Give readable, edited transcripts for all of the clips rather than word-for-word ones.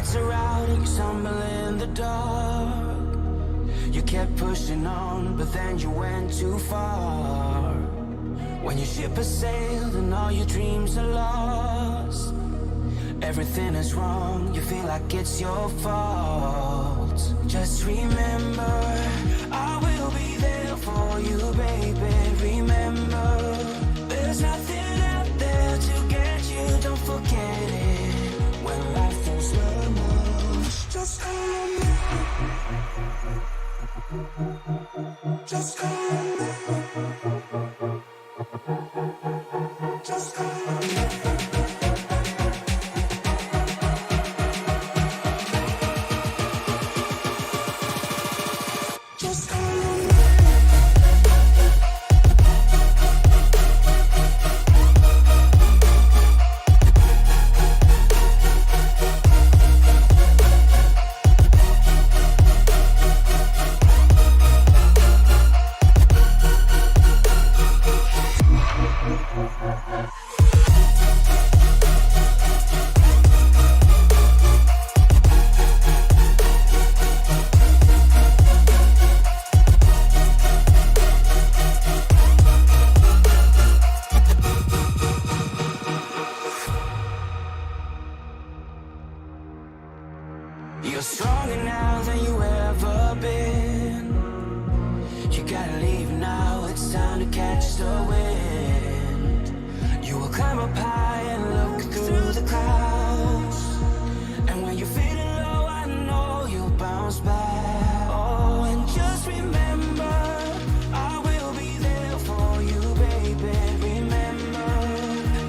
lights are out and you stumble in the dark. You kept pushing on, but then you went too far. When your ship has sailed and all your dreams are lost, everything is wrong, you feel like it's your fault. Just remember, I will be there for you, baby. Remember, there's nothing out there to get you, don't forget it. When life throws lemons, just call on me. Just call on me. Just call on me. You're stronger now than you ever been. You gotta leave now, it's time to catch the wind. You will climb up high and look through the clouds, and when you're feeling low, I know you'll bounce back. Oh, and just remember, I will be there for you, baby. Remember,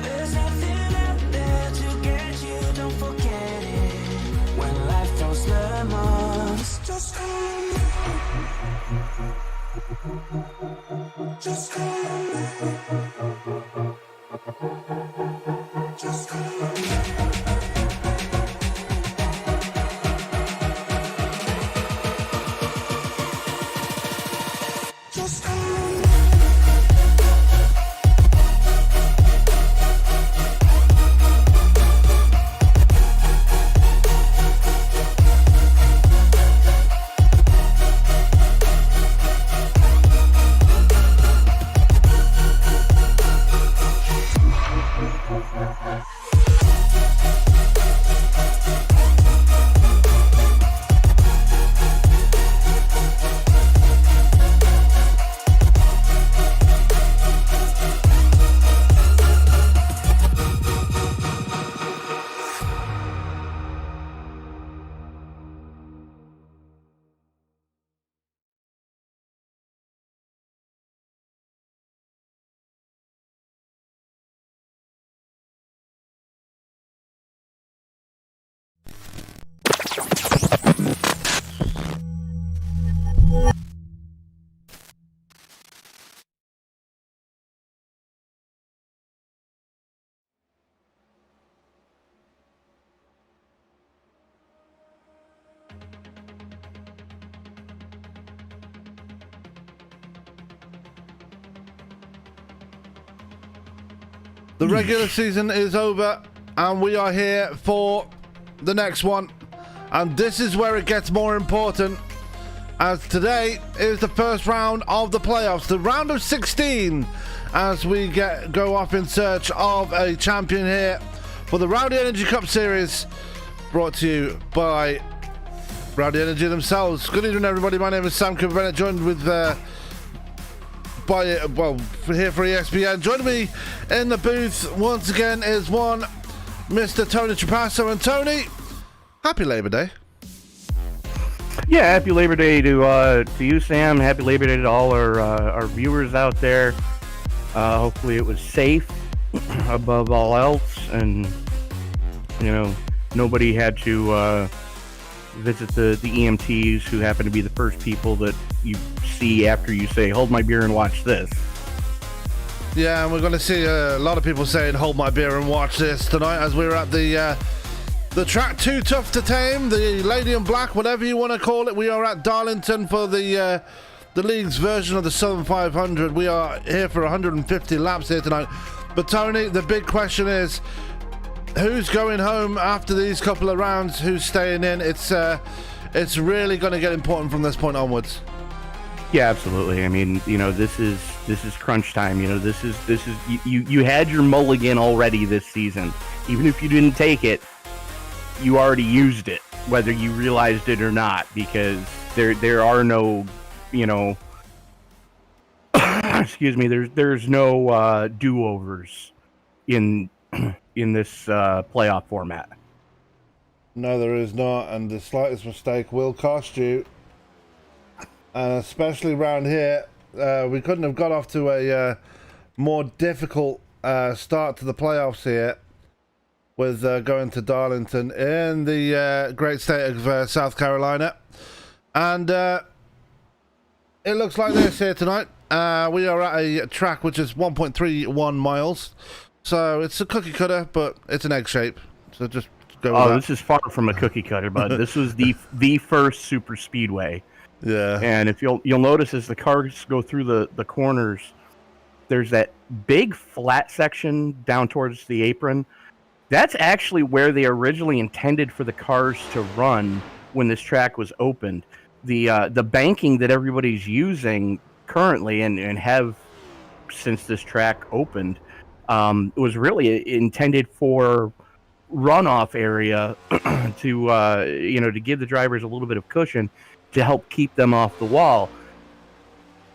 there's nothing out there to get you, don't forget it. When life throws lemons, just call on me. Just call on me. Just call on me. Just call on me. The regular season is over, and we are here for the next one. And this is where it gets more important, as today is the first round of the playoffs, the round of 16, as we go off in search of a champion here for the Rowdy Energy Cup Series, brought to you by Rowdy Energy themselves. Good evening, everybody. My name is Sam Cooper Bennett, joined with here for ESPN. Joining me in the booth once again is one Mr. Tony Trapasso. And Tony, happy Labor Day. Yeah, happy Labor Day to you, Sam. Happy Labor Day to all our viewers out there. Hopefully it was safe above all else, and nobody had to visit the EMTs, who happen to be the first people that you see after you say, hold my beer and watch this. Yeah, and we're going to see a lot of people saying, hold my beer and watch this tonight, as we're at the track Too Tough to Tame, the Lady in Black, whatever you want to call it. We are at Darlington for the league's version of the Southern 500. We are here for 150 laps here tonight. But Tony, the big question is, who's going home after these couple of rounds? Who's staying in? It's really going to get important from this point onwards. Yeah, absolutely. I mean, this is crunch time. This is you had your mulligan already this season. Even if you didn't take it, you already used it, whether you realized it or not, because there are no, excuse me, there's no do-overs in this playoff format. No, there is not, and the slightest mistake will cost you. And especially around here, we couldn't have got off to a more difficult start to the playoffs here, with going to Darlington in the great state of South Carolina. And it looks like this here tonight. We are at a track which is 1.31 miles. So it's a cookie cutter, but it's an egg shape. So just go with that. This is far from a cookie cutter, bud. This was the first super speedway. Yeah. And if you'll notice, as the cars go through the corners, there's that big flat section down towards the apron. That's actually where they originally intended for the cars to run when this track was opened. The banking that everybody's using currently and have since this track opened was really intended for runoff area to give the drivers a little bit of cushion to help keep them off the wall.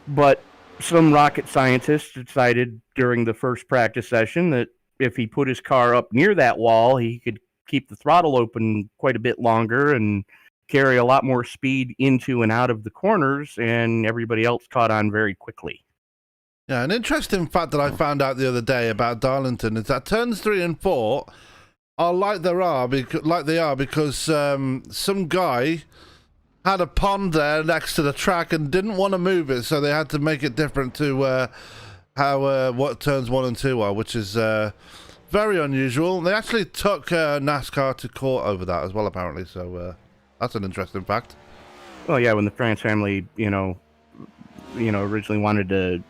But some rocket scientists decided during the first practice session that if he put his car up near that wall, he could keep the throttle open quite a bit longer and carry a lot more speed into and out of the corners, and everybody else caught on very quickly. Yeah, an interesting fact that I found out the other day about Darlington is that turns 3 and 4 are like they are because some guy had a pond there next to the track and didn't want to move it, so they had to make it different to what turns 1 and 2 are, which is very unusual. They actually took NASCAR to court over that as well, apparently. So that's an interesting fact. Well, yeah, when the France family, originally wanted to.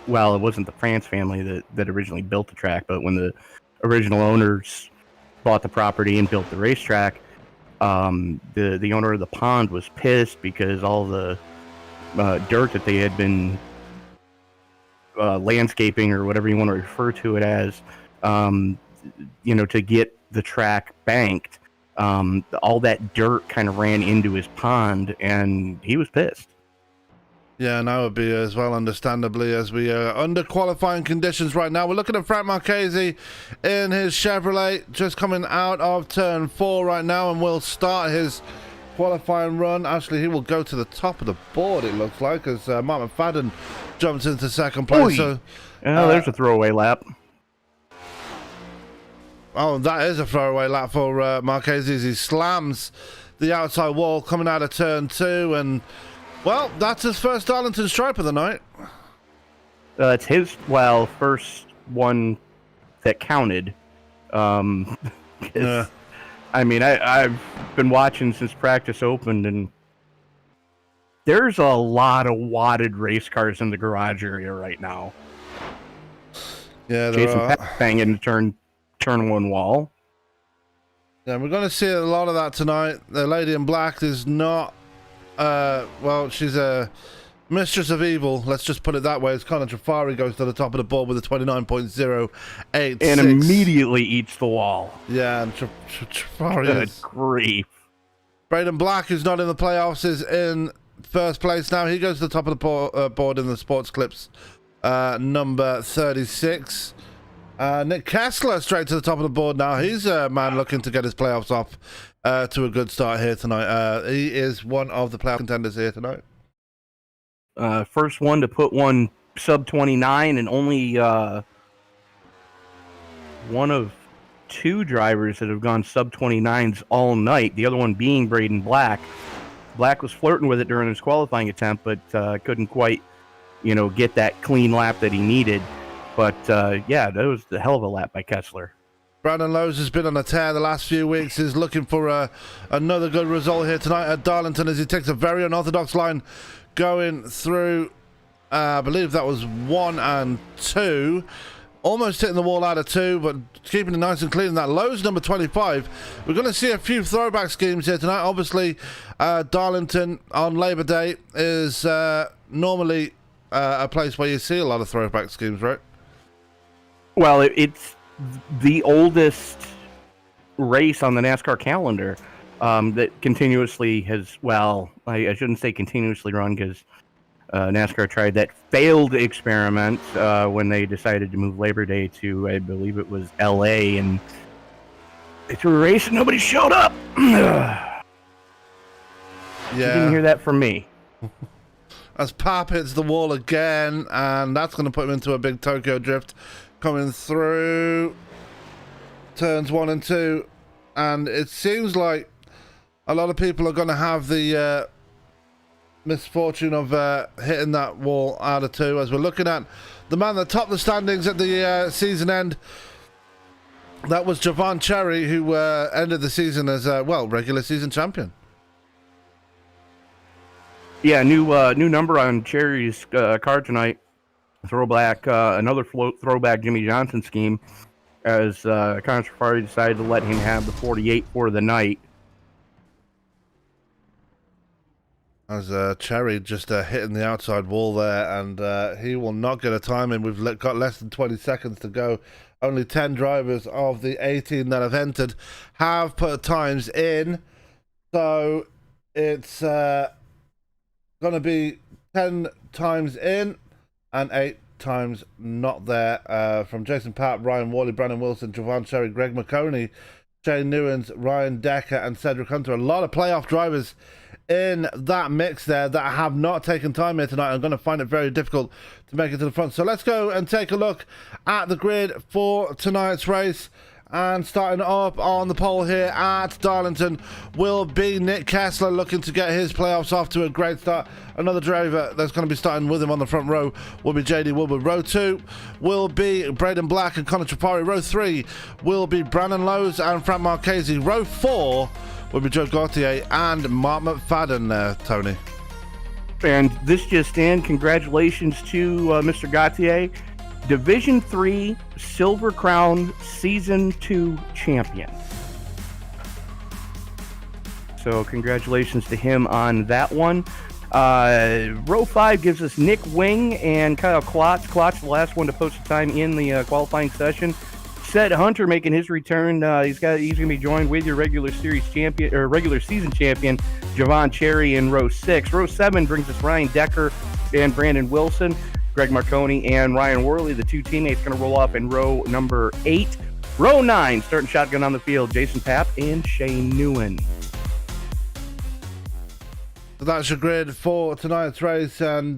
Well, it wasn't the France family that originally built the track, but when the original owners bought the property and built the racetrack, the owner of the pond was pissed because all the dirt that they had been landscaping, or whatever you want to refer to it as, to get the track banked, all that dirt kind of ran into his pond, and he was pissed. Yeah, and I would be as well, understandably, as we are under qualifying conditions right now. We're looking at Frank Marchese in his Chevrolet, just coming out of turn 4 right now, and will start his qualifying run. Actually, he will go to the top of the board, it looks like, as Mark McFadden jumps into second place. So, there's a throwaway lap. Oh, that is a throwaway lap for Marchese as he slams the outside wall coming out of turn 2, and well, that's his first Darlington stripe of the night. It's his, first one that counted. Yeah. I mean, I've been watching since practice opened, and there's a lot of wadded race cars in the garage area right now. Yeah, there Jason are. Pat banging turn one wall. Yeah, we're going to see a lot of that tonight. The lady in black is not, well, she's a mistress of evil. Let's just put it that way. As Connor Trafari goes to the top of the board with a 29.086. And immediately eats the wall. Yeah, and Trafari Good is... grief. Braden Black, who's not in the playoffs, is in first place now. He goes to the top of the board in the sports clips, number 36. Nick Kessler straight to the top of the board now. He's a man looking to get his playoffs off to a good start here tonight. He is one of the playoff contenders here tonight. First one to put one sub 29, and only one of two drivers that have gone sub 29s all night. The other one being Braden Black. Black was flirting with it during his qualifying attempt, but couldn't quite, get that clean lap that he needed. But, yeah, that was the hell of a lap by Kessler. Brandon Lowe's has been on a tear the last few weeks. He's looking for another good result here tonight at Darlington as he takes a very unorthodox line going through, I believe that was 1 and 2. Almost hitting the wall out of 2, but keeping it nice and clean in that. Lowe's number 25. We're going to see a few throwback schemes here tonight. Obviously, Darlington on Labor Day is normally a place where you see a lot of throwback schemes, right? Well, it's the oldest race on the NASCAR calendar that continuously has, well, I shouldn't say continuously run because NASCAR tried that failed experiment when they decided to move Labor Day to, I believe it was LA, and they threw a race and nobody showed up. Yeah. You didn't hear that from me. As Pap hits the wall again, and that's going to put him into a big Tokyo drift coming through turns 1 and 2, and it seems like a lot of people are going to have the misfortune of hitting that wall out of 2 as we're looking at the man that topped the standings at the season end. That was Javon Cherry, who ended the season as regular season champion. Yeah, new number on Cherry's card tonight. Throwback, another throwback Jimmy Johnson scheme, as Connor Trafari decided to let him have the 48 for the night. As Cherry just hitting the outside wall there, and he will not get a time in. We've got less than 20 seconds to go. Only 10 drivers of the 18 that have entered have put times in. So it's going to be 10 times in and 8 times not there. From Jason Papp, Ryan Worley, Brandon Wilson, Javon Cherry, Greg McConey, Shane Newens, Ryan Decker, and Cedric Hunter. A lot of playoff drivers in that mix there that have not taken time here tonight. I'm going to find it very difficult to make it to the front. So let's go and take a look at the grid for tonight's race. And starting up on the pole here at Darlington will be Nick Kessler, looking to get his playoffs off to a great start. Another driver that's going to be starting with him on the front row will be JD Woodward. Row 2 will be Braden Black and Connor Trafari. Row 3 will be Brandon Lowe's and Frank Marchese. Row 4 will be Joe Gauthier and Mark McFadden there, Tony. And this just in, congratulations to Mr. Gauthier, Division 3 Silver Crown Season 2 champion. So congratulations to him on that one. Row 5 gives us Nick Wing and Kyle Klotz. Klotz, the last one to post a time in the qualifying session. Seth Hunter making his return. He's going to be joined with your regular series champion or regular season champion, Javon Cherry, in row 6. Row 7 brings us Ryan Decker and Brandon Wilson. Greg Marconi and Ryan Worley, the two teammates, going to roll off in row number 8. Row 9, starting shotgun on the field, Jason Papp and Shane Newen. So that's your grid for tonight's race, and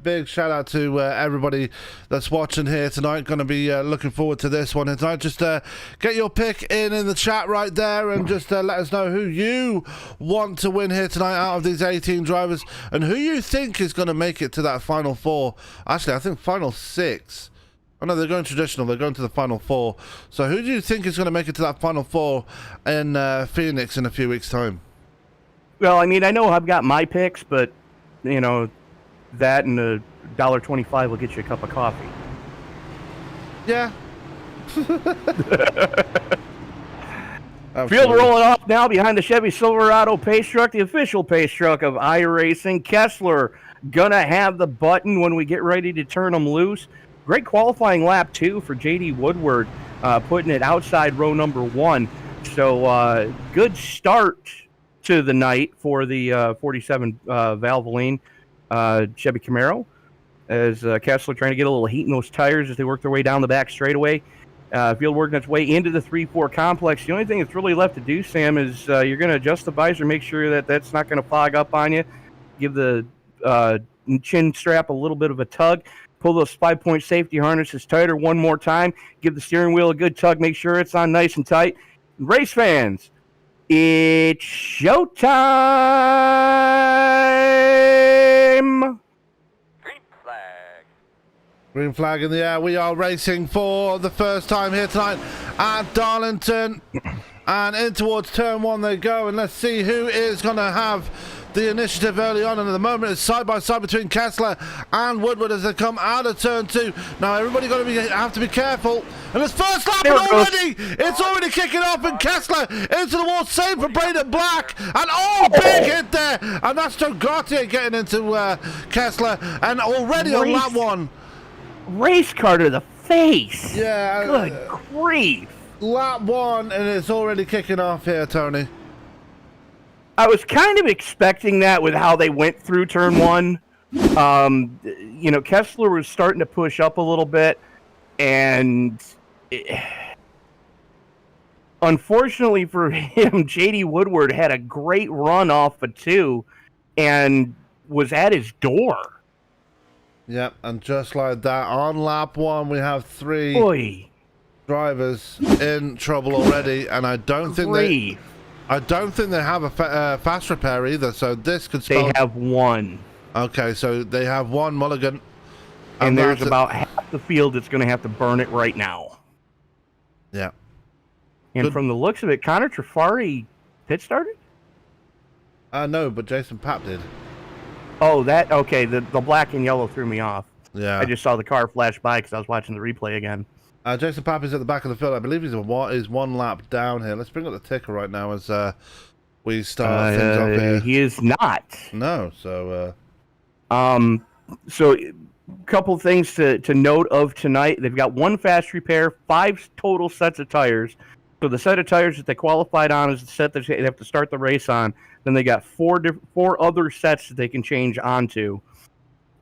big shout out to everybody that's watching here tonight. Going to be looking forward to this one tonight. Just get your pick in the chat right there, and just let us know who you want to win here tonight out of these 18 drivers, and who you think is going to make it to that final 4. Actually, I think final 6. Oh no, they're going traditional. They're going to the final 4. So who do you think is going to make it to that final 4 in Phoenix in a few weeks' time? Well, I mean, I know I've got my picks, but, you know, that and $1.25 will get you a cup of coffee. Yeah. Field rolling off now behind the Chevy Silverado pace truck, the official pace truck of iRacing. Kessler gonna have the button when we get ready to turn them loose. Great qualifying lap, too, for J.D. Woodward, putting it outside row number 1. So good start to the night for the 47 Valvoline Chevy Camaro, as Kessler trying to get a little heat in those tires as they work their way down the back straightaway. Field working its way into the 3-4 complex. The only thing that's really left to do, Sam, is you're going to adjust the visor, make sure that that's not going to fog up on you. Give the chin strap a little bit of a tug. Pull those 5-point safety harnesses tighter one more time. Give the steering wheel a good tug. Make sure it's on nice and tight. Race fans, it's showtime! Green flag in the air. We are racing for the first time here tonight at Darlington. And in towards turn 1 they go. And let's see who is going to have the initiative early on. And at the moment it's side by side between Kessler and Woodward as they come out of turn 2. Now everybody have to be careful. And it's first lap already. It's already kicking off. And Kessler into the wall. Save for Braden Black. And big hit there. And that's Joe Gautier getting into Kessler. And already on lap 1. Race car to the face. Yeah. Good grief. Lap 1 and it's already kicking off here, Tony. I was kind of expecting that with how they went through turn 1. Kessler was starting to push up a little bit, and unfortunately for him, J.D. Woodward had a great run off of 2 and was at his door. Yep, and just like that, on lap 1, we have 3 drivers in trouble already, and I don't think they have a fast repair either. So this could spell. They have 1. Okay, so they have 1 mulligan, and there's about half the field that's going to have to burn it right now. Yeah, and from the looks of it, Connor Trafari pit started. No, but Jason Papp did. Oh, that okay. The black and yellow threw me off. Yeah, I just saw the car flash by because I was watching the replay again. Jason Papp is at the back of the field. I believe he's 1 lap down here. Let's bring up the ticker right now as we start things off here. He is not. No, so. So, a couple things to note of tonight. They've got 1 fast repair, 5 total sets of tires. So the set of tires that they qualified on is the set that they have to start the race on. Then they got 4 other sets that they can change onto.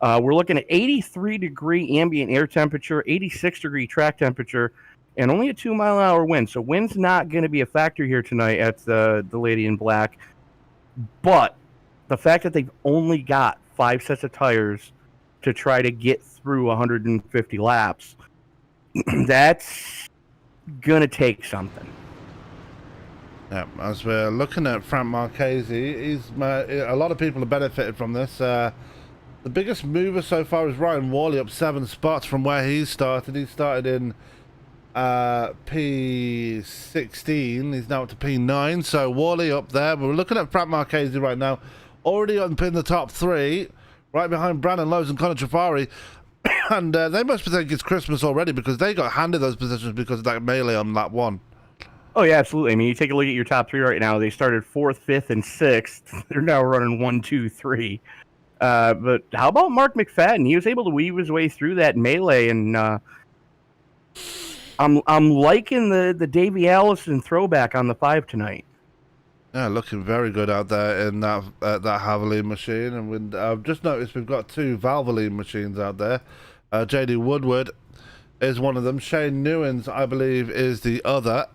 We're looking at 83-degree ambient air temperature, 86-degree track temperature, and only a 2-mile-an-hour wind. So wind's not going to be a factor here tonight at the Lady in Black. But the fact that they've only got 5 sets of tires to try to get through 150 laps, that's going to take something. Yeah, as we're looking at Frank Marchese, a lot of people have benefited from this. The biggest mover so far is Ryan Worley, up 7 spots from where he started. He started in P16. He's now up to P9. So Worley up there. But we're looking at Frank Marchese right now, already up in the top 3, right behind Brandon Lowe's and Connor Trafari. And they must think it's Christmas already because they got handed those positions because of that melee on lap 1. Oh, yeah, absolutely. I mean, you take a look at your top 3 right now. They started 4th, 5th, and 6th. They're now running 1, 2, 3. But how about Mark McFadden? He was able to weave his way through that melee, and I'm liking the Davey Allison throwback on the 5 tonight. Yeah, looking very good out there in that Valvoline machine. And I've just noticed we've got 2 Valvoline machines out there. J.D. Woodward is one of them. Shane Newens, I believe, is the other.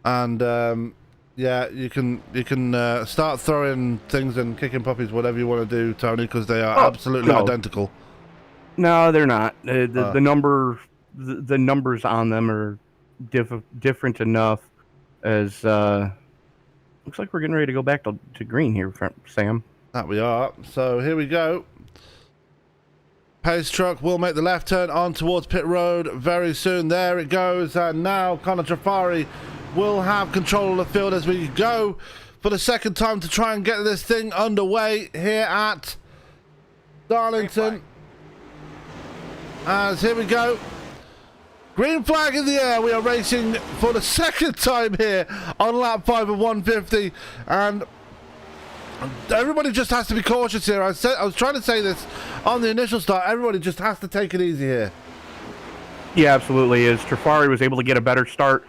And yeah, you can start throwing things and kicking puppies, whatever you want to do, Tony, because they are absolutely identical. No, they're not. The numbers on them are different enough. As looks like we're getting ready to go back to green here, Sam. That we are. So here we go. Pace truck will make the left turn on towards pit road very soon. There it goes, and now Connor Trafari will have control of the field as we go for the second time to try and get this thing underway here at Darlington. As here we go. Green flag in the air. We are racing for the second time here on lap 5 of 150, and everybody just has to be cautious here. I was trying to say this on the initial start. Everybody just has to take it easy here. Yeah, absolutely. As Trafari was able to get a better start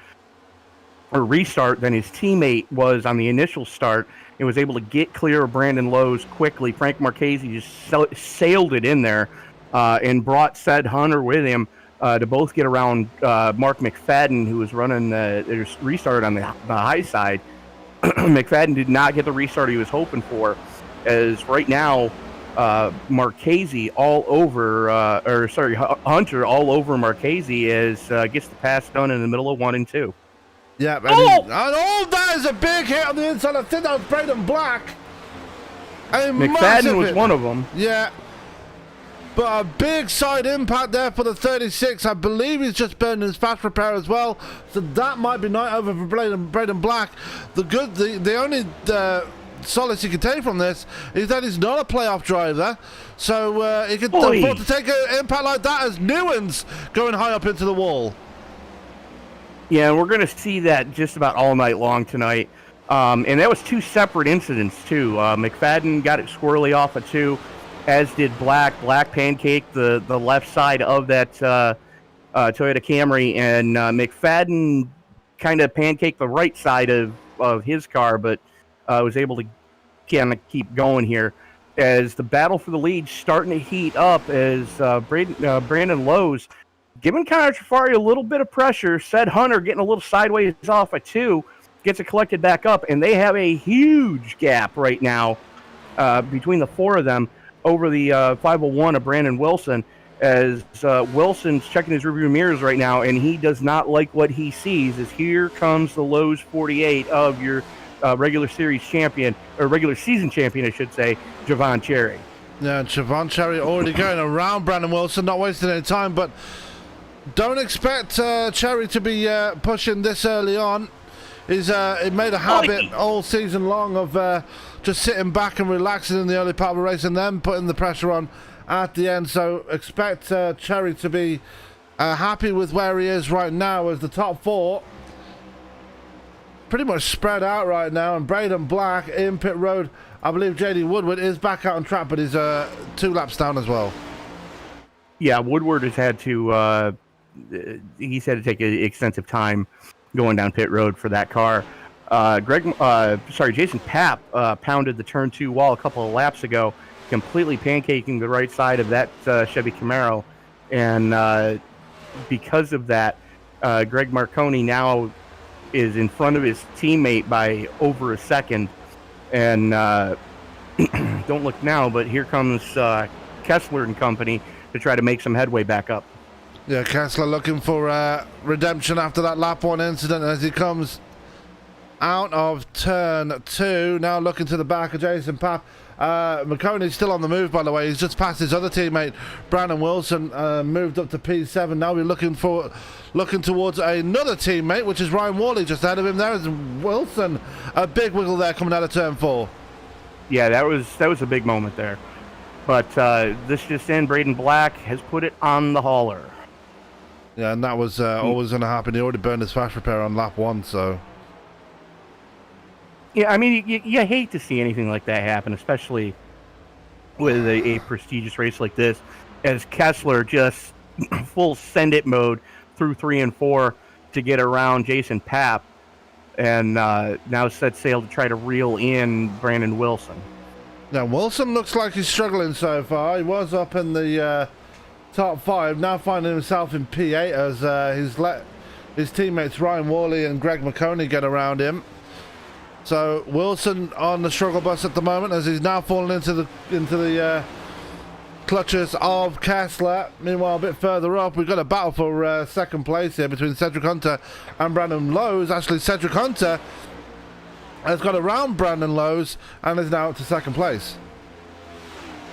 or restart than his teammate was on the initial start, and was able to get clear of Brandon Lowe's quickly. Frank Marchese just sailed it in there and brought said Hunter with him to both get around Mark McFadden, who was running the restart on the high side. McFadden did not get the restart he was hoping for, as right now Marchese all over, Hunter all over Marchese as gets the pass done in the middle of 1 and 2. Yeah, and that is a big hit on the inside. I think that was Braden Black. McFadden was one of them. Yeah. But a big side impact there for the 36. I believe he's just burned his fast repair as well. So that might be night over for Braden Black. The only solace you can take from this is that he's not a playoff driver. So he could afford to take an impact like that as Newens going high up into the wall. Yeah, and we're going to see that just about all night long tonight. And that was 2 separate incidents, too. McFadden got it squirrely off of 2. As did Black. Black pancaked the left side of that Toyota Camry, and McFadden kind of pancaked the right side of his car, but was able to kind of keep going here. As the battle for the lead starting to heat up, as Brandon Lowe's giving Connor Trafari a little bit of pressure. Said Hunter getting a little sideways off of 2, gets it collected back up, and they have a huge gap right now between the 4 of them over the 501 of Brandon Wilson, as Wilson's checking his rearview mirrors right now, and he does not like what he sees, as here comes the Lowe's 48 of your regular series champion, or regular season champion, I should say, Javon Cherry. Yeah, Javon Cherry already going around Brandon Wilson, not wasting any time, but don't expect Cherry to be pushing this early on. It made a habit all season long of just sitting back and relaxing in the early part of the race and then putting the pressure on at the end. So expect Cherry to be happy with where he is right now, as the top 4 pretty much spread out right now. And Braden Black in pit road. I believe JD Woodward is back out on track, but he's 2 laps down as well. Yeah, Woodward has had to he's had to take extensive time going down pit road for that car. Jason Papp pounded the turn 2 wall a couple of laps ago, completely pancaking the right side of that Chevy Camaro. And because of that, Greg Marconi now is in front of his teammate by over a second. And don't look now, but here comes Kessler and company to try to make some headway back up. Yeah, Kessler looking for redemption after that lap 1 incident as he comes out of turn 2. Now looking to the back of Jason Papp. McConey's still on the move, by the way. He's just passed his other teammate, Brandon Wilson, moved up to P7. Now we're looking towards another teammate, which is Ryan Worley just ahead of him. There is Wilson. A big wiggle there coming out of turn 4. Yeah, that was a big moment there. But this just in, Braden Black has put it on the hauler. Yeah, and that was always going to happen. He already burned his fast repair on lap 1, so... Yeah, I mean, you hate to see anything like that happen, especially with a prestigious race like this, as Kessler just full send-it mode through 3 and 4 to get around Jason Papp, and now set sail to try to reel in Brandon Wilson. Now, Wilson looks like he's struggling so far. He was up in the top 5, now finding himself in P8 as he's let his teammates Ryan Worley and Greg McConey get around him. So Wilson on the struggle bus at the moment, as he's now fallen into the clutches of Kessler. Meanwhile, a bit further up, we've got a battle for second place here between Cedric Hunter and Brandon Lowe's. Actually, Cedric Hunter has got around Brandon Lowe's and is now up to second place.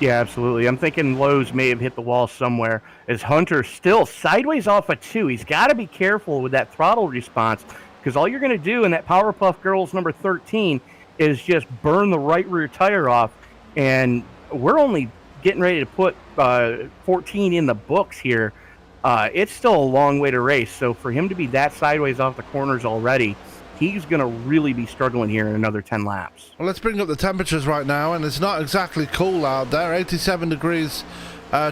Yeah, absolutely. I'm thinking Lowe's may have hit the wall somewhere, as Hunter still sideways off of 2. He's got to be careful with that throttle response, because all you're going to do in that Powerpuff Girls number 13 is just burn the right rear tire off, and we're only getting ready to put 14 in the books here it's still a long way to race. So for him to be that sideways off the corners already, he's going to really be struggling here in another 10 laps. Well, let's bring up the temperatures right now, and it's not exactly cool out there. 87 degrees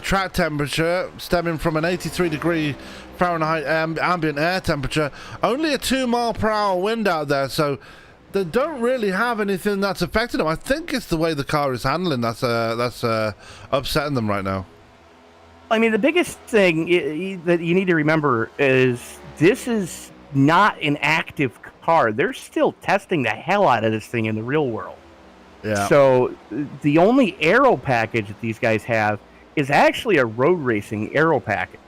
track temperature, stemming from an 83 degree Fahrenheit ambient air temperature. Only a 2 mile per hour wind out there, so they don't really have anything that's affected them. I think it's the way the car is handling that's upsetting them right now. I mean, the biggest thing that you need to remember is this is not an active car. They're still testing the hell out of this thing in the real world. Yeah. So the only aero package that these guys have is actually a road racing aero package.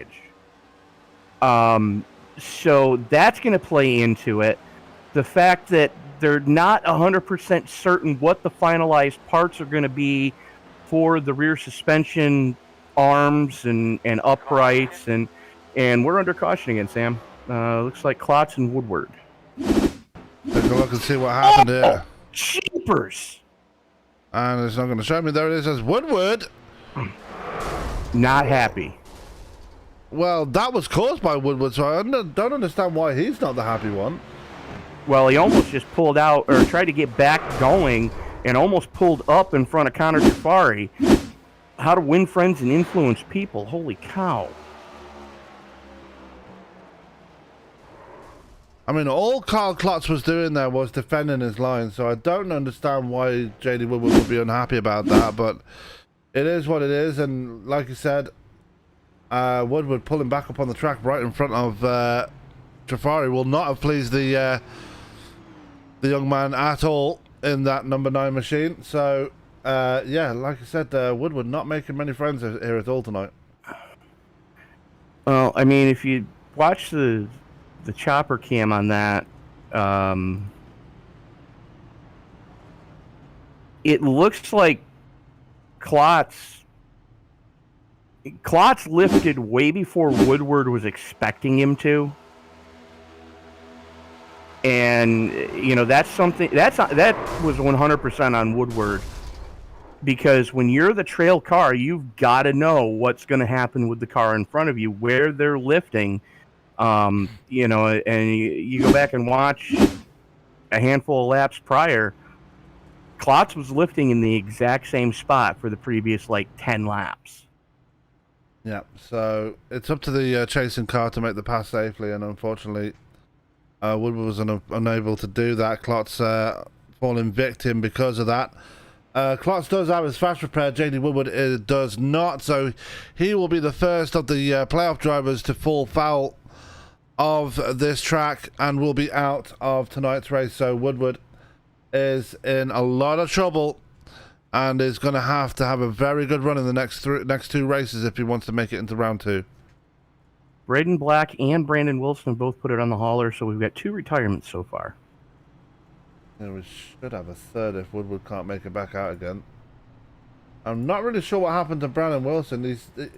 So that's going to play into it. The fact that they're not 100% certain what the finalized parts are going to be for the rear suspension arms and uprights, and we're under caution again, Sam. Looks like Klotz and Woodward. Take a look and see what happened here. Cheapers! And it's not going to show me. There it is, as Woodward. Not happy. Well, that was caused by Woodward, so I don't understand why he's not the happy one. Well, he almost just pulled out, or tried to get back going, and almost pulled up in front of Connor Safari. How to win friends and influence people. Holy cow. I mean, all Carl Klotz was doing there was defending his line, so I don't understand why JD Woodward would be unhappy about that, but it is what it is, and like you said, Woodward pulling back up on the track right in front of Jafari will not have pleased the young man at all in that number 9 machine. So yeah, like I said, Woodward not making many friends here at all tonight. Well, I mean, if you watch the chopper cam on that, it looks like Klotz lifted way before Woodward was expecting him to. And, you know, that's something that was 100% on Woodward, because when you're the trail car, you've got to know what's going to happen with the car in front of you, where they're lifting. You know, and you go back and watch a handful of laps prior, Klotz was lifting in the exact same spot for the previous, 10 laps. Yeah, so it's up to the chasing car to make the pass safely, and unfortunately, Woodward was unable to do that. Klotz falling victim because of that. Klotz does have his fast repair. JD Woodward does not, so he will be the first of the playoff drivers to fall foul of this track and will be out of tonight's race. So Woodward is in a lot of trouble and is going to have a very good run in the next 2 races if he wants to make it into round 2. Braden Black and Brandon Wilson both put it on the hauler, so we've got 2 retirements so far. Yeah, we should have a third if Woodward can't make it back out again. I'm not really sure what happened to Brandon Wilson.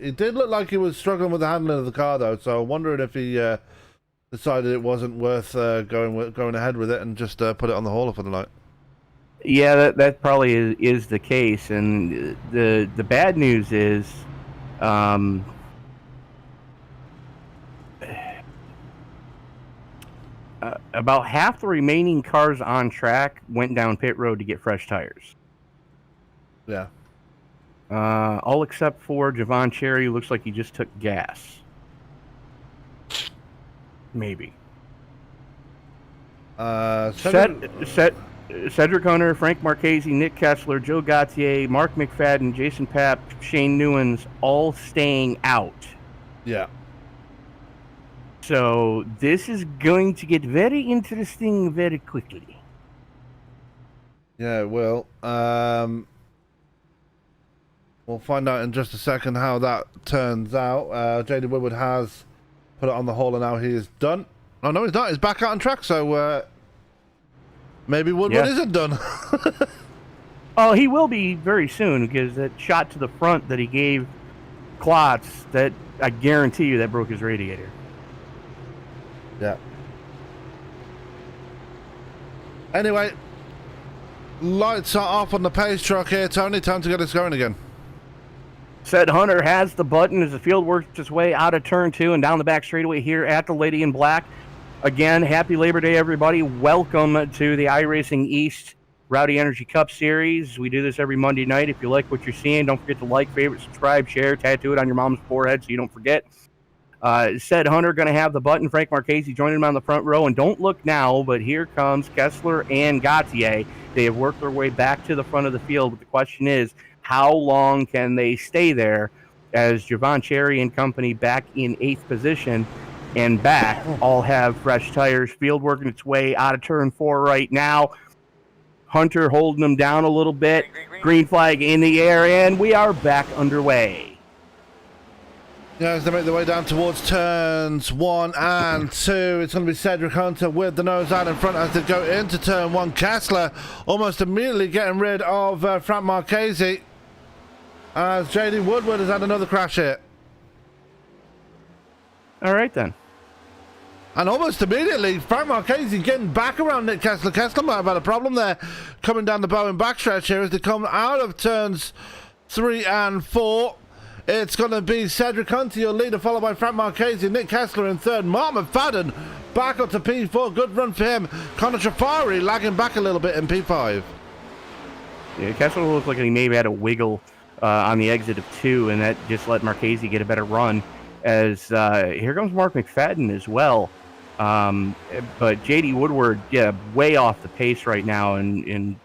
He did look like he was struggling with the handling of the car, though, so I'm wondering if he decided it wasn't worth going ahead with it and just put it on the hauler for the night. Yeah, that probably is the case, and the bad news is, about half the remaining cars on track went down pit road to get fresh tires. Yeah. All except for Javon Cherry, who looks like he just took gas. Maybe. Cedric Hunter, Frank Marchese, Nick Kessler, Joe Gautier, Mark McFadden, Jason Papp, Shane Newens, all staying out. Yeah. So this is going to get very interesting very quickly. Yeah, it will. We'll find out in just a second how that turns out. JD Woodward has put it on the hauler now. He is done. Oh, no, he's not. He's back out on track, so maybe Woodward isn't done. Oh, he will be very soon, because that shot to the front that he gave Klotz, that I guarantee you that broke his radiator. Yeah. Anyway, lights are off on the pace truck here, Tony. Time to get us going again. Said Hunter has the button as the field works its way out of turn 2 and down the back straightaway here at the Lady in Black. Again, happy Labor Day, everybody. Welcome to the iRacing East Rowdy Energy Cup Series. We do this every Monday night. If you like what you're seeing, don't forget to like, favorite, subscribe, share, tattoo it on your mom's forehead so you don't forget. Said Hunter going to have the button. Frank Marchese joining him on the front row. And don't look now, but here comes Kessler and Gautier. They have worked their way back to the front of the field. But the question is, how long can they stay there as Javon Cherry and company back in 8th position and back all have fresh tires. Field working its way out of turn 4 right now. Hunter holding them down a little bit. Green flag in the air, and we are back underway. Yeah, as they make their way down towards turns 1 and 2, it's going to be Cedric Hunter with the nose out in front as they go into turn 1. Kessler almost immediately getting rid of Frank Marchese as JD Woodward has had another crash hit. All right, then. And almost immediately, Frank Marchese getting back around Nick Kessler. Kessler might have had a problem there coming down the Bowen backstretch here as they come out of turns 3 and 4. It's going to be Cedric Hunter, your leader, followed by Frank Marchese, Nick Kessler in third. Mark McFadden back up to P4. Good run for him. Connor Trafari lagging back a little bit in P5. Yeah, Kessler looked like he maybe had a wiggle on the exit of 2, and that just let Marchese get a better run. As here comes Mark McFadden as well. But JD Woodward, yeah, way off the pace right now, and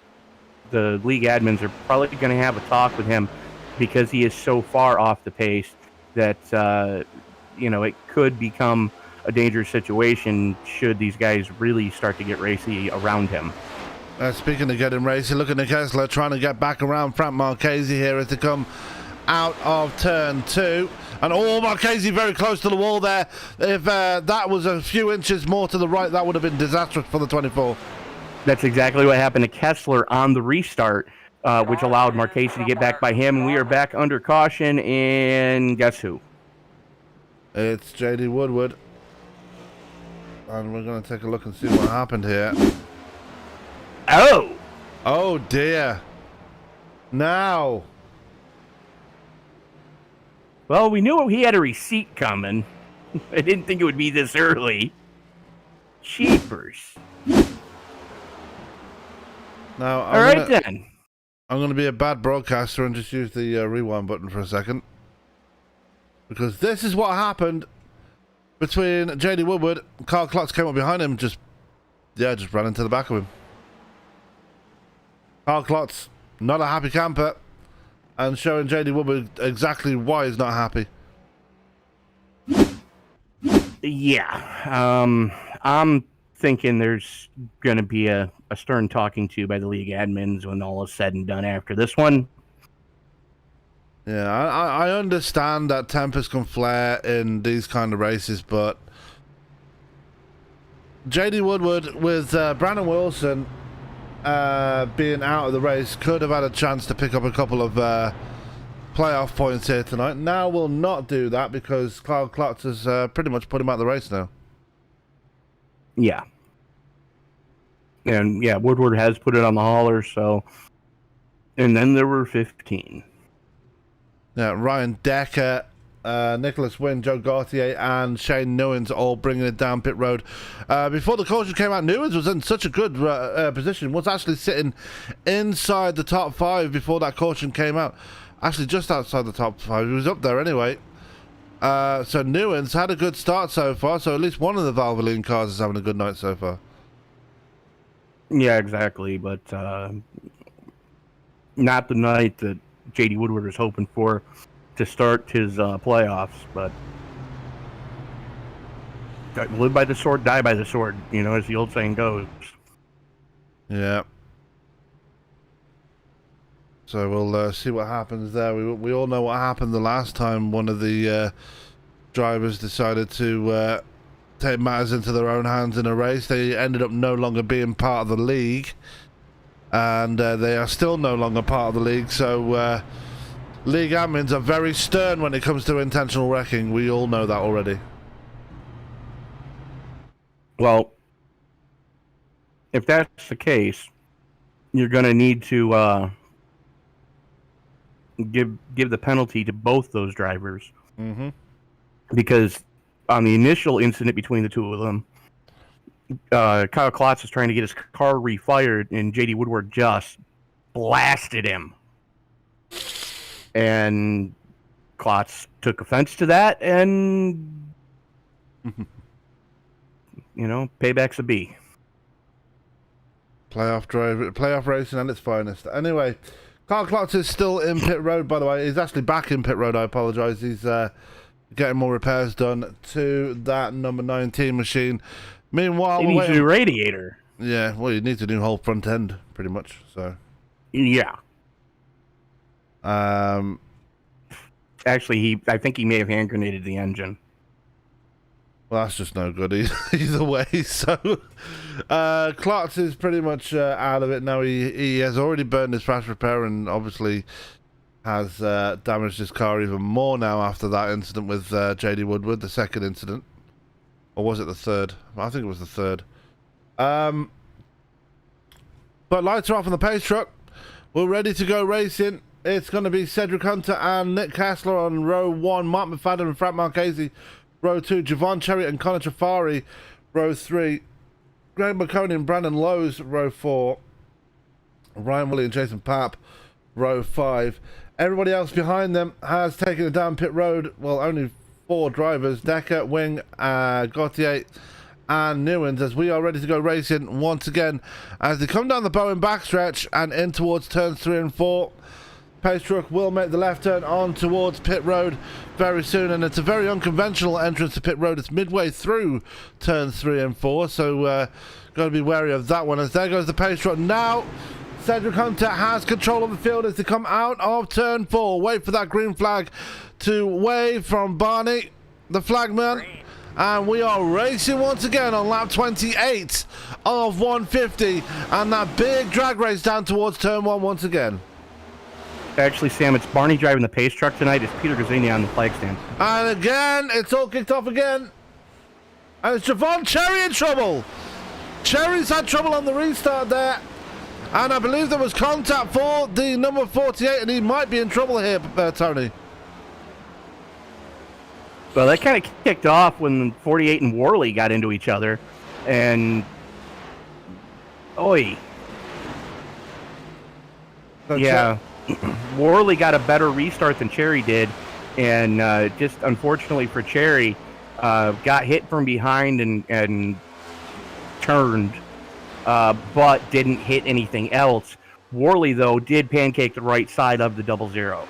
the league admins are probably going to have a talk with him because he is so far off the pace that it could become a dangerous situation should these guys really start to get racy around him. Speaking of getting racy, look at Nick Kessler trying to get back around Frank Marchese here as they come out of turn 2. And Marchese very close to the wall there. If that was a few inches more to the right, that would have been disastrous for the 24. That's exactly what happened to Kessler on the restart, which allowed Marchese to get back by him. And we are back under caution, and guess who? It's JD Woodward. And we're going to take a look and see what happened here. Oh dear. Now. Well, we knew he had a receipt coming. I didn't think it would be this early. Cheapers. Now, then. I'm going to be a bad broadcaster and just use the rewind button for a second. Because this is what happened between JD Woodward. Carl Klotz came up behind him, just ran into the back of him. Carl Klotz, not a happy camper, and showing JD Woodward exactly why he's not happy. Yeah, I'm thinking there's going to be a stern talking to by the league admins when all is said and done after this one. Yeah, I understand that tempers can flare in these kind of races, but JD Woodward with Brandon Wilson being out of the race could have had a chance to pick up a couple of playoff points here tonight. Now we'll not do that because Carl Klotz has pretty much put him out of the race now. Yeah. And yeah, Woodward has put it on the hauler, so. And then there were 15. Yeah, Ryan Decker, Nicholas Wynn, Joe Gautier, and Shane Newens all bringing it down pit road. Before the caution came out, Newens was in such a good position, was actually sitting inside the top 5 before that caution came out. Actually, just outside the top 5. He was up there anyway. So Newens had a good start so far, so at least one of the Valvoline cars is having a good night so far. Yeah, exactly, but not the night that JD Woodward was hoping for to start his playoffs, but live by the sword, die by the sword, as the old saying goes. Yeah. So we'll see what happens there. We all know what happened the last time one of the drivers decided to take matters into their own hands in a race. They ended up no longer being part of the league, and they are still no longer part of the league. So league admins are very stern when it comes to intentional wrecking. We all know that already. Well, if that's the case, you're going to need to give the penalty to both those drivers. Mm-hmm. Because on the initial incident between the two of them, Kyle Klotz was trying to get his car refired, and J.D. Woodward just blasted him. And Klotz took offense to that, and, payback's a B. Playoff racing at its finest. Anyway, Kyle Klotz is still in pit road, by the way. He's actually back in pit road, I apologise. He's getting more repairs done to that number 19 machine. Meanwhile, he needs a new radiator. Yeah, well, he needs a new whole front end, pretty much. So, yeah. Actually, I think he may have hand grenaded the engine. Well, that's just no good either way. So, Klotz is pretty much out of it now. He has already burned his fast repair and obviously has damaged his car even more now after that incident with J.D. Woodward, the second incident. Or was it the third? I think it was the third. But lights are off on the pace truck. We're ready to go racing. It's going to be Cedric Hunter and Nick Kessler on row 1. Mark McFadden and Frank Marchese, row 2. Javon Cherry and Connor Trafari, row 3. Greg McConey and Brandon Lowe's, row 4. Ryan Woolley and Jason Papp, row 5. Everybody else behind them has taken it down pit road. Well, only 4 drivers, Decker, Wing, Gauthier and Newens, as we are ready to go racing once again as they come down the Bowen backstretch and in towards turns 3 and 4. Pace truck will make the left turn on towards pit road very soon, and it's a very unconventional entrance to pit road. It's midway through turns 3 and 4, so got to be wary of that one. As there goes the pace truck now. Cedric Hunter has control of the field as they come out of turn 4. Wait for that green flag to wave from Barney, the flagman. And we are racing once again on lap 28 of 150. And that big drag race down towards turn 1 once again. Actually, Sam, it's Barney driving the pace truck tonight. It's Peter Gazzini on the flag stand. And again, it's all kicked off again. And it's Javon Cherry in trouble. Cherry's had trouble on the restart there. And I believe there was contact for the number 48, and he might be in trouble here, Tony. Well, that kind of kicked off when 48 and Worley got into each other. And, oi. Yeah, Worley got a better restart than Cherry did. And just unfortunately for Cherry, got hit from behind and turned. But didn't hit anything else. Worley, though, did pancake the right side of the 00.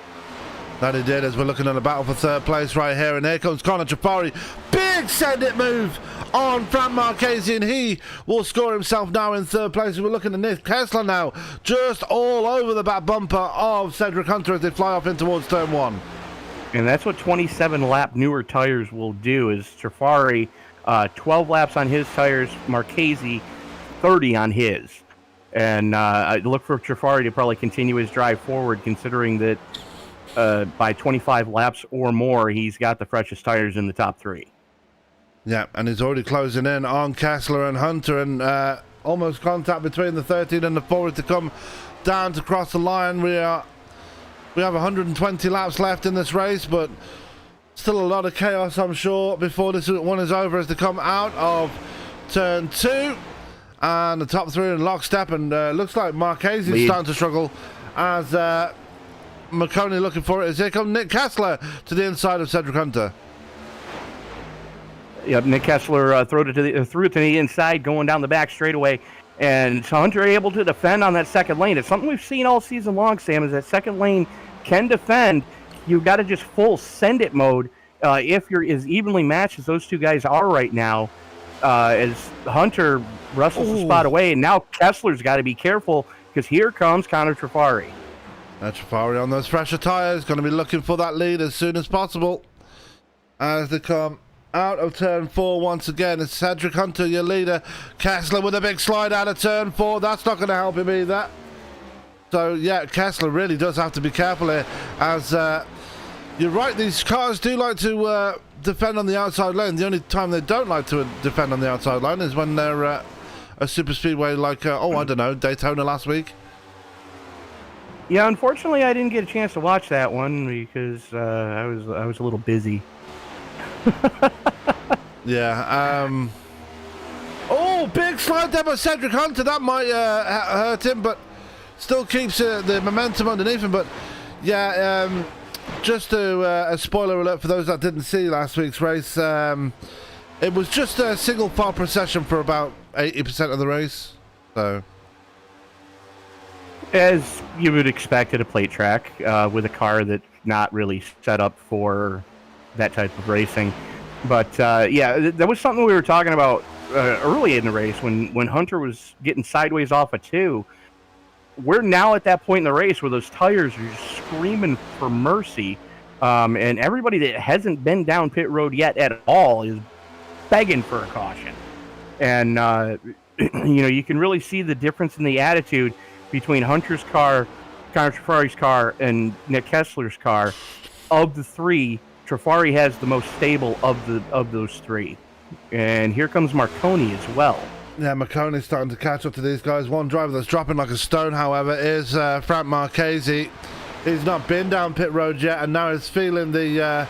That he did, as we're looking on a battle for third place right here. And here comes Connor Trafari. Big send-it move on Frank Marchese, and he will score himself now in third place. We're looking at Nick Kessler now, just all over the back bumper of Cedric Hunter as they fly off in towards turn 1. And that's what 27-lap newer tires will do, is Trafari, 12 laps on his tires, Marchese 30 on his. And I look for Trafari to probably continue his drive forward, considering that by 25 laps or more, he's got the freshest tires in the top 3. Yeah, and he's already closing in on Kessler and Hunter, and almost contact between the 13 and the 4 to come down to cross the line. We have 120 laps left in this race, but still a lot of chaos, I'm sure, before this one is over as they come out of turn 2. And the top 3 in lockstep, and looks like Marchese is starting to struggle as McConey looking for it. As here comes Nick Kessler to the inside of Cedric Hunter. Yep, Nick Kessler threw it to the inside, going down the back straightaway, and so Hunter able to defend on that second lane. It's something we've seen all season long, Sam, is that second lane can defend. You've got to just full send it mode if you're as evenly matched as those two guys are right now. As Hunter wrestles the spot away, and now Kessler's got to be careful because here comes Connor Trafari. Trafari on those fresher tires, going to be looking for that lead as soon as possible as they come out of turn 4 once again. It's Cedric Hunter, your leader. Kessler with a big slide out of turn 4. That's not going to help him either. So, yeah, Kessler really does have to be careful here as you're right, these cars do like to defend on the outside lane. The only time they don't like to defend on the outside line is when they're a super speedway like, I don't know, Daytona last week. Yeah, unfortunately, I didn't get a chance to watch that one because I was a little busy. Yeah. Oh, big slide there by Cedric Hunter. That might hurt him, but still keeps the momentum underneath him. But yeah, just to a spoiler alert for those that didn't see last week's race. It was just a single file procession for about 80% of the race. So, as you would expect at a plate track with a car that's not really set up for that type of racing. But yeah, that was something we were talking about early in the race when Hunter was getting sideways off a 2. We're now at that point in the race where those tires are just screaming for mercy, and everybody that hasn't been down pit road yet at all is begging for a caution. And you can really see the difference in the attitude between Hunter's car, Connor Trafari's car, and Nick Kessler's car. Of the 3, Trafari has the most stable of those 3. And here comes Marconi as well. Yeah, Marconi's starting to catch up to these guys. One driver that's dropping like a stone, however, is Frank Marchese. He's not been down pit road yet, and now is feeling the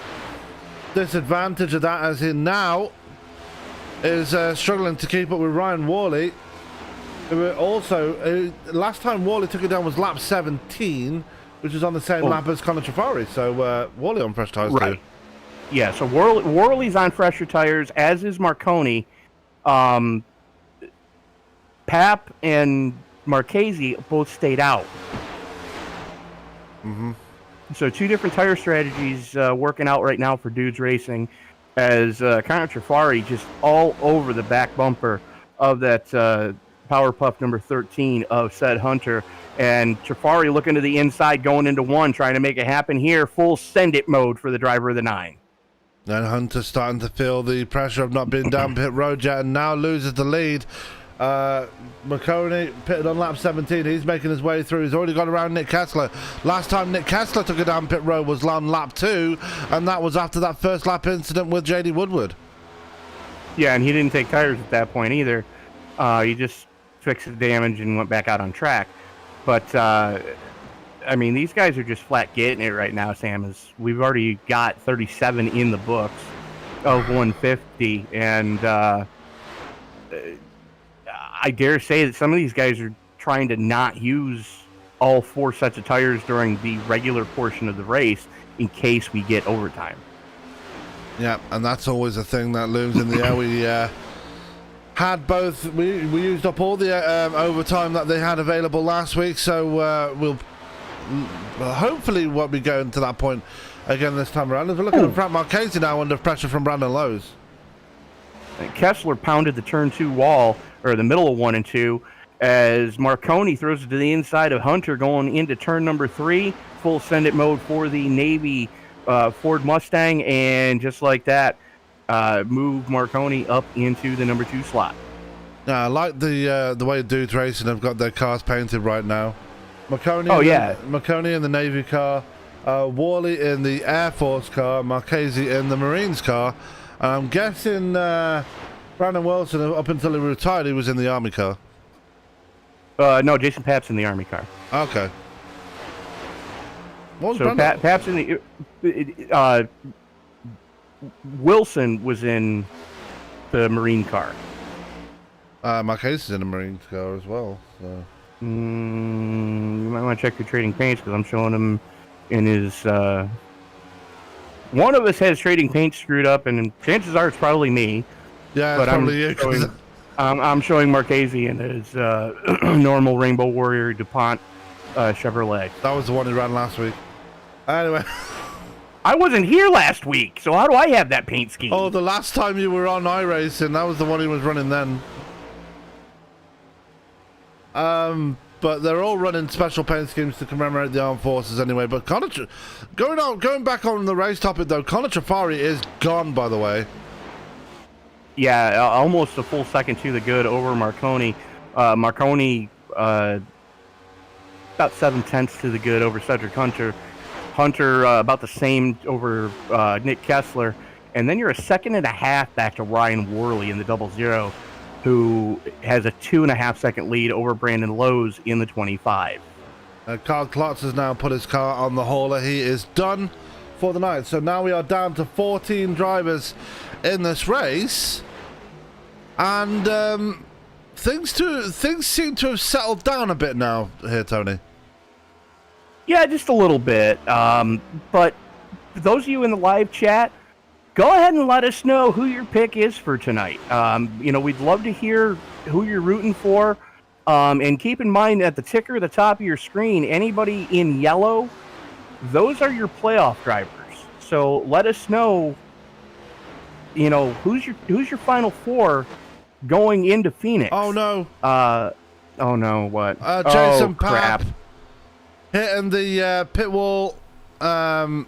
disadvantage of that, as he now is struggling to keep up with Ryan Worley. Who also, last time Worley took it down was lap 17, which is on the same lap as Connor Trafari. So Worley on fresh tires too. Yeah, so Worley's on fresher tires, as is Marconi. Pap and Marchese both stayed out. Mm-hmm. So 2 different tire strategies working out right now for Dudes Racing, as Connor Trafari just all over the back bumper of that Power Puff number 13 of said Hunter. And Trafari looking to the inside, going into 1, trying to make it happen here. Full send it mode for the driver of the 9. And Hunter's starting to feel the pressure of not being down pit road yet, and now loses the lead. Marconi pitted on lap 17. He's making his way through. He's already got around Nick Kessler. Last time Nick Kessler took it down pit road was on lap 2, and that was after that first lap incident with JD Woodward. Yeah, and he didn't take tires at that point either. He just fixed the damage and went back out on track. But I mean, these guys are just flat getting it right now, Sam. Is we've already got 37 in the books of 150, and I dare say that some of these guys are trying to not use all 4 sets of tires during the regular portion of the race in case we get overtime. Yeah, and that's always a thing that looms in the air. We had both. We used up all the overtime that they had available last week, so we'll hopefully won't be going to that point again this time around. As we're looking at Frank Marchese now under pressure from Brandon Lowe's. And Kessler pounded the turn 2 wall, or the middle of 1 and 2, as Marconi throws it to the inside of Hunter going into turn number 3. Full send it mode for the Navy Ford Mustang, and just like that, move Marconi up into the number 2 slot. Yeah, I like the way Dudes Racing have got their cars painted right now. Marconi in the Navy car, Worley in the Air Force car, Marchese in the Marines car. I'm guessing Brandon Wilson, up until he retired, he was in the Army car. No, Jason Papp's in the Army car. Okay. So Papp's in the... Wilson was in the Marine car. Marchese's in the Marine car as well. So. You might want to check your trading paints, because I'm showing him in his... One of us has trading paint screwed up, and chances are it's probably me. Yeah, but probably you. I'm showing Marchese in his normal Rainbow Warrior DuPont Chevrolet. That was the one he ran last week. Anyway. I wasn't here last week, so how do I have that paint scheme? Oh, the last time you were on iRacing, that was the one he was running then. But they're all running special paint schemes to commemorate the armed forces anyway. But going back on the race topic though, Connor Trafari is gone, by the way. Yeah, almost a full second to the good over Marconi. Marconi about 7/10 to the good over Cedric Hunter. Hunter about the same over Nick Kessler. And then you're a 1.5 seconds back to Ryan Worley in the 00, who has a 2.5 second lead over Brandon Lowe's in the 25. Carl Klotz has now put his car on the hauler. He is done for the night. So now we are down to 14 drivers in this race. And things seem to have settled down a bit now here, Tony. Yeah, just a little bit. But for those of you in the live chat, go ahead and let us know who your pick is for tonight. We'd love to hear who you're rooting for. And keep in mind at the ticker at the top of your screen, anybody in yellow, those are your playoff drivers. So let us know, who's your final four going into Phoenix. Oh no. What? Jason crap. Papp hitting the pit wall attenuator.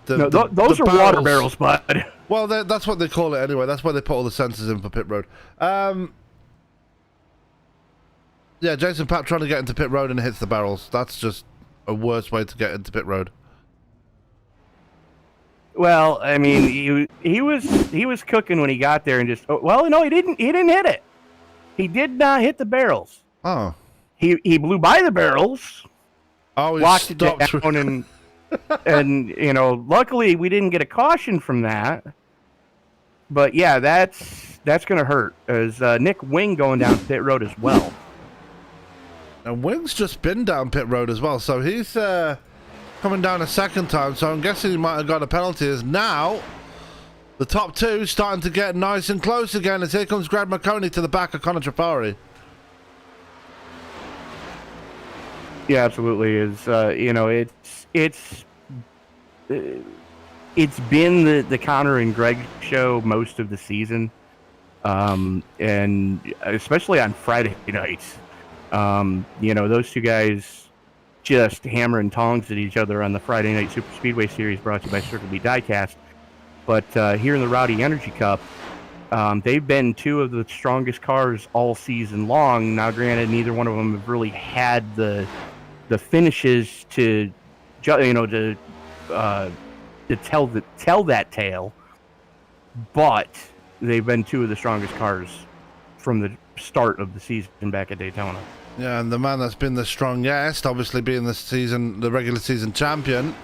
Those are water barrels, bud. Well, that's what they call it anyway. That's why they put all the sensors in for pit road. Yeah, Jason Papp trying to get into pit road and hits the barrels. That's just a worse way to get into pit road. Well, I mean, he was cooking when he got there and just he didn't hit it. He did not hit the barrels. Oh. He blew by the barrels. Oh, he locked it stopped. down and luckily we didn't get a caution from that. But yeah, that's gonna hurt. As Nick Wing going down pit road as well. And Wing's just been down pit road as well, so he's coming down a second time. So I'm guessing he might have got a penalty. As now the top two starting to get nice and close again. As here comes Greg McConey to the back of Connor Trafari. Yeah, absolutely. It's been the Connor and Greg show most of the season, and especially on Friday nights. Those two guys just hammering tongs at each other on the Friday Night Super Speedway Series brought to you by Circle B Diecast. But here in the Rowdy Energy Cup, they've been two of the strongest cars all season long. Now, granted, neither one of them have really had the finishes to tell that tale, but they've been two of the strongest cars from the start of the season back at Daytona. Yeah, and the man that's been the strongest, obviously being the regular season champion,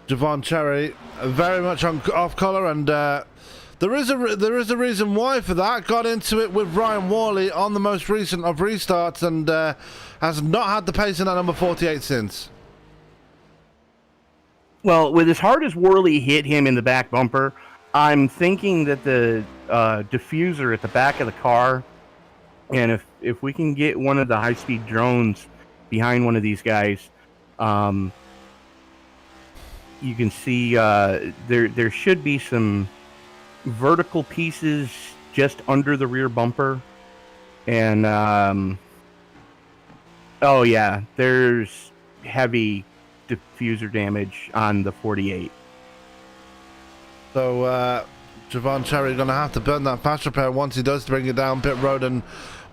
Javon Cherry, very much off color, and there is a reason why for that. Got into it with Ryan Worley on the most recent of restarts, and has not had the pace in that number 48 since. Well, with as hard as Worley hit him in the back bumper, I'm thinking that the diffuser at the back of the car, and if we can get one of the high-speed drones behind one of these guys, you can see there should be some vertical pieces just under the rear bumper, and there's heavy diffuser damage on the 48. So Javon Cherry going to have to burn that fast repair once he does bring it down pit road, and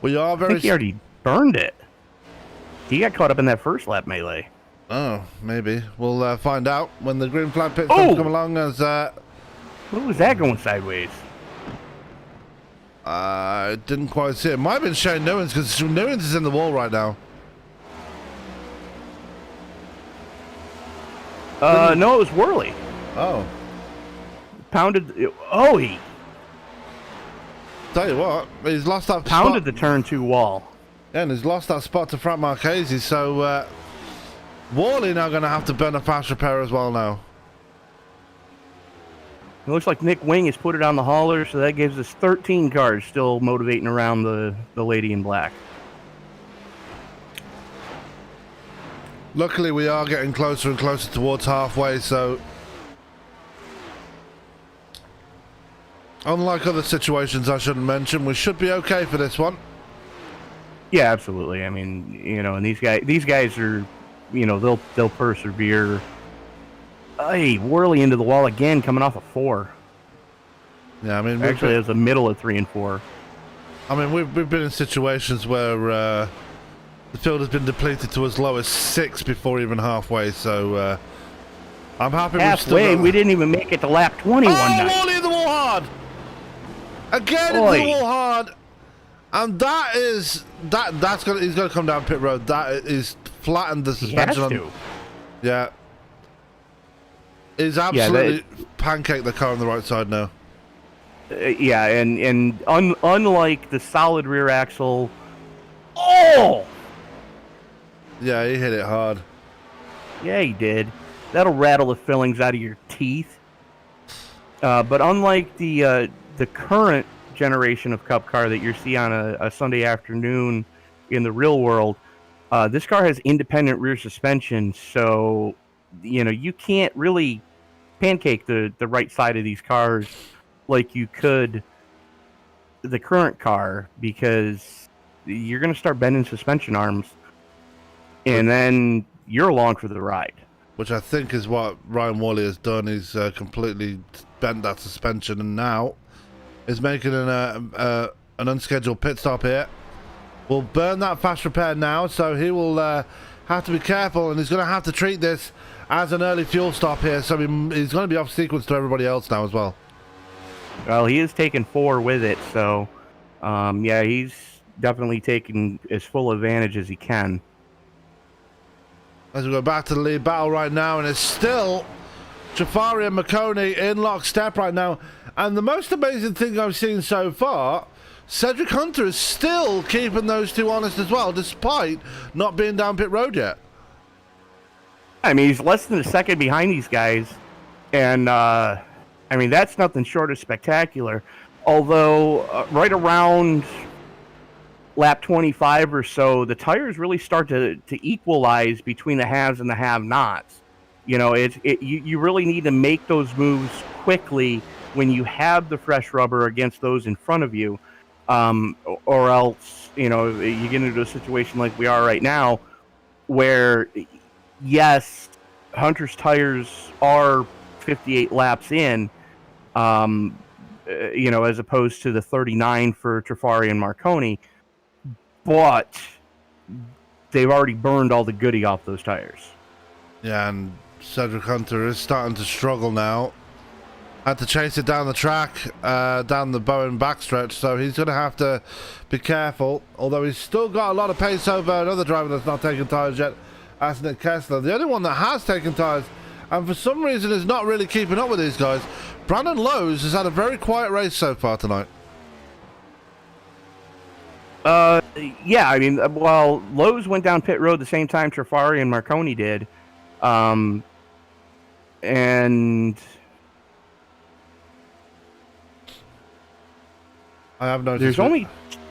we are very... I think he already burned it. He got caught up in that first lap melee. Oh, maybe. We'll find out when the green flag pits come along. As what was that going sideways? I didn't quite see it. Might have been Shane Newens, because Newens is in the wall right now. No, it was Worley. Oh. Pounded. Tell you what, he's lost that pounded spot. The turn 2 wall. Yeah, and he's lost that spot to Frank Marchese, so Worley now going to have to burn a fast repair as well now. It looks like Nick Wing has put it on the hauler, so that gives us 13 cars still motivating around the lady in black. Luckily, we are getting closer and closer towards halfway, so unlike other situations I shouldn't mention, we should be okay for this one. Yeah, absolutely. I mean, and these guys are, they'll persevere. Hey, Worley into the wall again, coming off a 4. Yeah, I mean, actually, it was the middle of 3 and 4. I mean, we've been in situations where the field has been depleted to as low as 6 before even halfway, so I'm happy halfway. We didn't even make it to lap 21. Oh, Worley in the wall hard! Again, Oi. it's the wall hard. And he's gonna come down pit road. That is flattened the suspension. He has to. Yeah. He's absolutely pancaked the car on the right side now. Yeah, and unlike the solid rear axle, oh! Yeah, he hit it hard. Yeah, he did. That'll rattle the fillings out of your teeth. But unlike the current generation of Cup car that you see on a Sunday afternoon in the real world, this car has independent rear suspension, so you can't really pancake the right side of these cars like you could the current car, because you're going to start bending suspension arms, and then you're along for the ride. Which I think is what Ryan Worley has done. He's completely bent that suspension, and now is making an unscheduled pit stop here. We'll burn that fast repair now, so he will have to be careful, and he's going to have to treat this as an early fuel stop here, so he's going to be off sequence to everybody else now as well. Well, he is taking 4 with it, so yeah, he's definitely taking as full advantage as he can. As we go back to the lead battle right now, and it's still Jafari and Marconi in lockstep right now. And the most amazing thing I've seen so far, Cedric Hunter is still keeping those two honest as well, despite not being down pit road yet. I mean, he's less than a second behind these guys, and I mean, that's nothing short of spectacular. Although right around lap 25 or so, the tires really start to equalize between the haves and the have-nots. You really need to make those moves quickly when you have the fresh rubber against those in front of you, or else you get into a situation like we are right now, where yes, Hunter's tires are 58 laps in, as opposed to the 39 for Trafari and Marconi, but they've already burned all the goodie off those tires. Yeah, and Cedric Hunter is starting to struggle now. Had to chase it down the track, down the Bowen backstretch, so he's going to have to be careful, although he's still got a lot of pace over another driver that's not taking tyres yet, that's Nick Kessler. The only one that has taken tyres, and for some reason is not really keeping up with these guys, Brandon Lowes has had a very quiet race so far tonight. Yeah, I mean, well, Lowe's went down pit road the same time Trafari and Marconi did. And I have noticed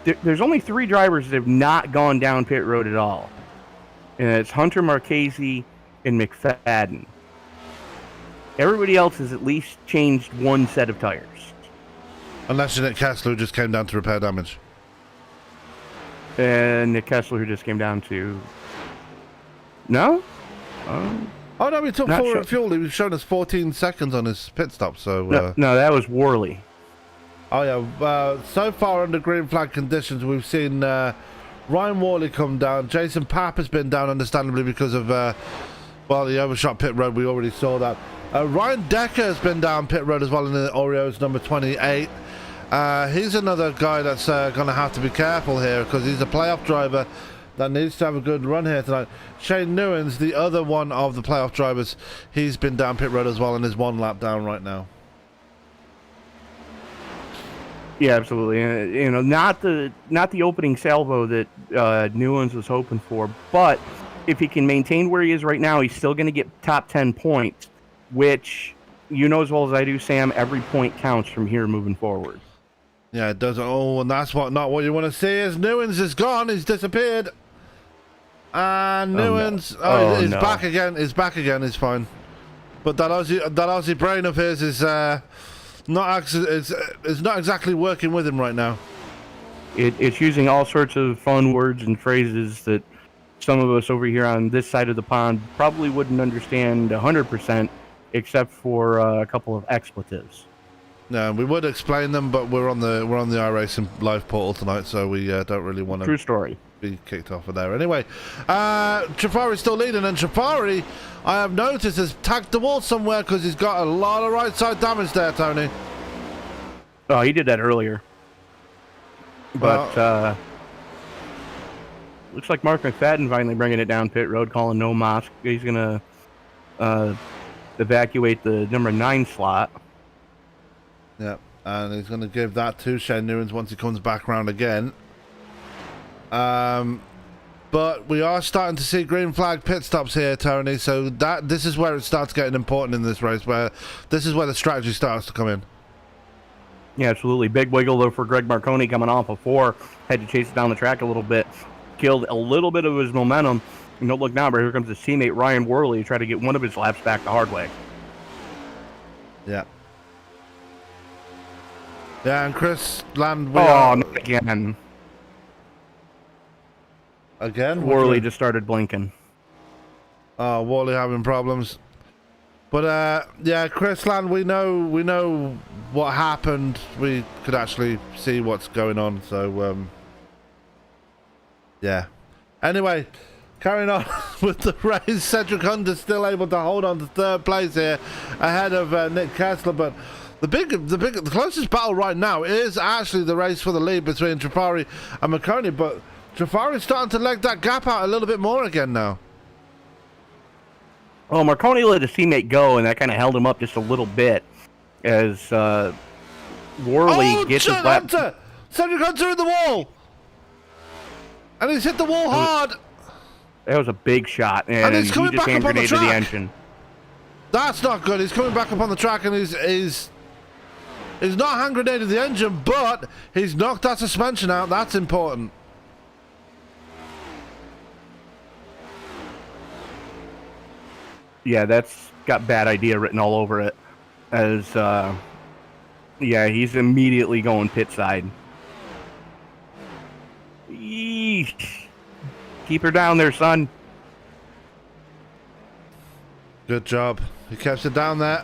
there's only 3 drivers that have not gone down pit road at all. And it's Hunter, Marchese, and McFadden. Everybody else has at least changed one set of tires. Unless Nick Kessler, who just came down to repair damage. And Nick Kessler, who just came down to... No? Oh, no, he took full fuel. He was showing us 14 seconds on his pit stop, so... No, that was Worley. Oh, yeah. So far under green flag conditions, we've seen Ryan Worley come down. Jason Papp has been down, understandably, because of... he overshot pit road. We already saw that. Ryan Decker has been down pit road as well in the Oreos number 28. He's another guy that's going to have to be careful here, because he's a playoff driver that needs to have a good run here tonight. Shane Newens, the other one of the playoff drivers, he's been down pit road as well and is 1 lap down right now. Yeah, absolutely. Not the opening salvo that Newens was hoping for, but if he can maintain where he is right now, he's still going to get top 10 points, which, as well as I do, Sam, every point counts from here moving forward. Yeah, it doesn't. Oh, and that's not what you want to see. Is Newens is gone. He's disappeared. And Newens, he's back again. He's back again. He's fine. But that Aussie brain of his is not exactly working with him right now. It's using all sorts of fun words and phrases that some of us over here on this side of the pond probably wouldn't understand 100%, except for a couple of expletives. No, we would explain them, but we're on the iRacing live portal tonight, so we don't really want to. True story. Be kicked off of there. Anyway, Trafari's still leading, and Trafari, I have noticed, has tagged the wall somewhere because he's got a lot of right side damage there, Tony. Oh, he did that earlier. But looks like Mark McFadden finally bringing it down pit road, calling no Mosk. He's going to evacuate the number 9 slot. Yeah, and he's going to give that to Shane Newens once he comes back around again. But we are starting to see green flag pit stops here, Tony. So this is where it starts getting important in this race, where this is where the strategy starts to come in. Yeah, absolutely. Big wiggle, though, for Greg Marconi coming off of 4. Had to chase it down the track a little bit. Killed a little bit of his momentum. And don't look now, but here comes his teammate Ryan Worley to try to get one of his laps back the hard way. Yeah. Yeah, and Chris Land... not again. Again? Worley just started blinking. Oh, Worley having problems. But, yeah, Chris Land, we know what happened. We could actually see what's going on, so, yeah. Anyway, carrying on with the race, Cedric Hunter still able to hold on to 3rd place here ahead of Nick Kessler, but the closest battle right now is actually the race for the lead between Trafari and Marconi, but Trafari's starting to leg that gap out a little bit more again now. Well, Marconi let his teammate go, and that kind of held him up just a little bit as Worley gets his lap. Hunter! Cedric Hunter in the wall! And he's hit the wall hard! That was a big shot, and he's he coming just back up on the hand grenaded the track. engine. That's not good. He's coming back up on the track, and he's not hand grenaded the engine, but he's knocked that suspension out. That's important. Yeah, that's got bad idea written all over it. As, yeah, he's immediately going pit side. Yeesh. Keep her down there, son. Good job. He kept it down there.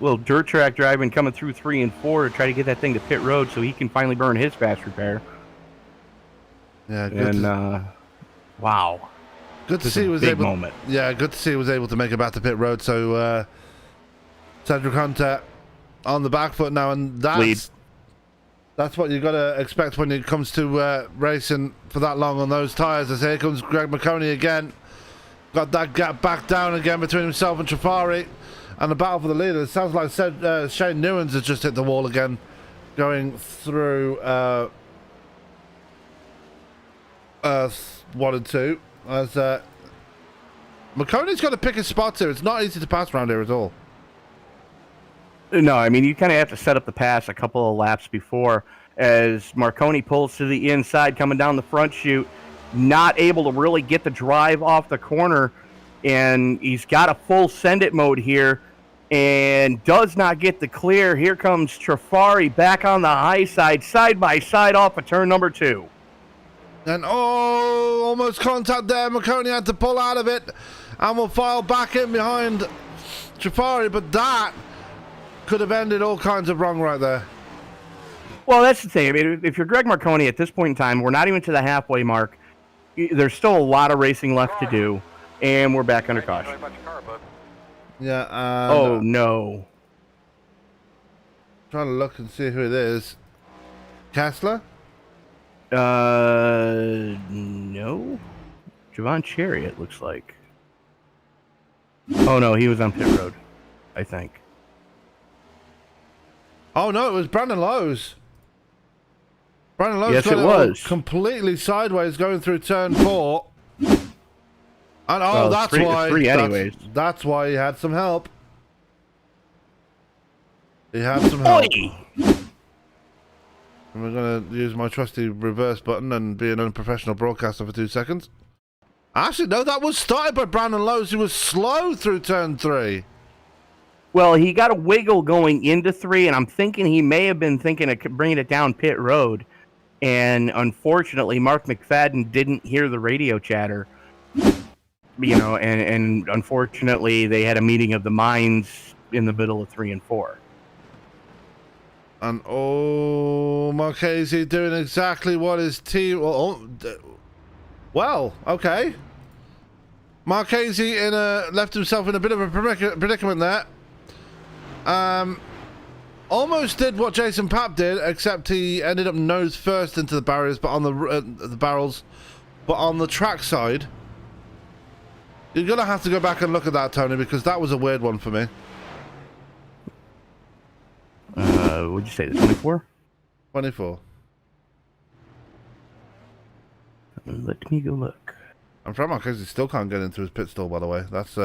Little dirt track driving coming through 3 and 4 to try to get that thing to pit road so he can finally burn his fast repair. Yeah, good. And, wow. Good to see he was able. Moment. Yeah, good to see he was able to make it back to pit road. So Cedric Hunter on the back foot now, and that's what you got to expect when it comes to racing for that long on those tires. As here comes Greg McConey again, got that gap back down again between himself and Trafari, and the battle for the leader. It sounds like Shane Newens has just hit the wall again, going through 1 and 2. As McConey's got to pick his spots here. It's not easy to pass around here at all. No, I mean, you kind of have to set up the pass a couple of laps before as Marconi pulls to the inside, coming down the front chute, not able to really get the drive off the corner, and he's got a full send-it mode here and does not get the clear. Here comes Trafari back on the high side by side off of turn number 2. And almost contact there. McConey had to pull out of it and will file back in behind Trafari, but that could have ended all kinds of wrong right there. Well, that's the thing. I mean, if you're Greg Marconi at this point in time, we're not even to the halfway mark. There's still a lot of racing left to do, and we're back under caution. Yeah. Oh, no. Trying to look and see who it is. Kessler? No. Javon Cherry, it looks like. Oh, no, he was on pit road, I think. Oh, no, it was Brandon Lowe's. Brandon Lowe's Yes, got it was. completely sideways going through turn 4. And Well, that's it's why. three anyways. That's why he had some help. He had some help. Oi! And we're going to use my trusty reverse button and be an unprofessional broadcaster for 2 seconds. Actually, no, that was started by Brandon Lowe's, who was slow through turn 3. Well, he got a wiggle going into 3, and I'm thinking he may have been thinking of bringing it down pit road. And unfortunately, Mark McFadden didn't hear the radio chatter. You know, and unfortunately, they had a meeting of the minds in the middle of 3 and 4. And Marchese doing exactly what his team. Well, okay. Marchese left himself in a bit of a predicament there. almost did what Jason Papp did, except he ended up nose first into the barriers, but on the barrels, but on the track side. You're gonna have to go back and look at that, Tony, because that was a weird one for me. What'd you say? The 24? 24. Let me go look. I'm from because he still can't get into his pit stall, by the way. That's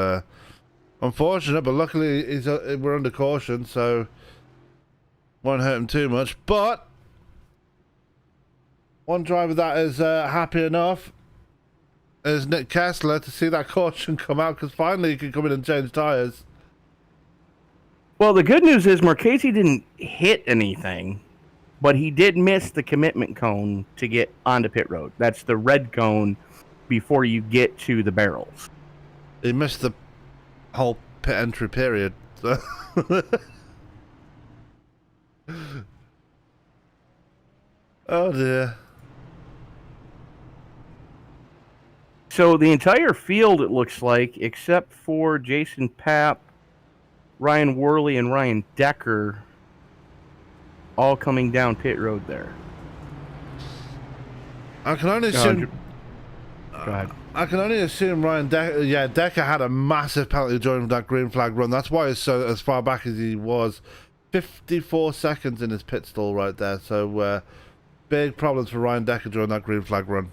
unfortunate, but luckily we're under caution, so won't hurt him too much. But one driver that is happy enough is Nick Kessler to see that caution come out, because finally he can come in and change tyres. Well, the good news is Marchese didn't hit anything, but he did miss the commitment cone to get onto pit road. That's the red cone before you get to the barrels. He missed the whole pit entry period. Oh dear. So the entire field, it looks like, except for Jason Papp, Ryan Worley, and Ryan Decker, all coming down pit road there. I can only assume. Go ahead. I can only assume Ryan Decker. Yeah, Decker had a massive penalty during that green flag run. That's why he's so as far back as he was. 54 seconds in his pit stall right there. So big problems for Ryan Decker during that green flag run.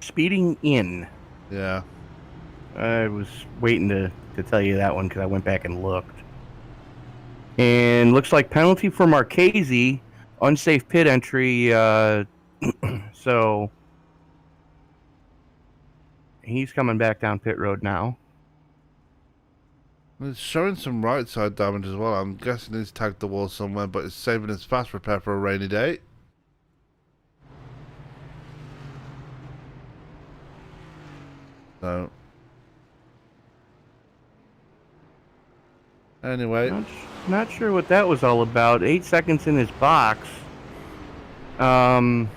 Speeding in. Yeah. I was waiting to tell you that one because I went back and looked. And looks like penalty for Marchese, unsafe pit entry. So he's coming back down pit road now. It's showing some right side damage as well. I'm guessing he's tagged the wall somewhere, but it's saving his fast repair for a rainy day. So anyway, not sure what that was all about. 8 seconds in his box. Apparently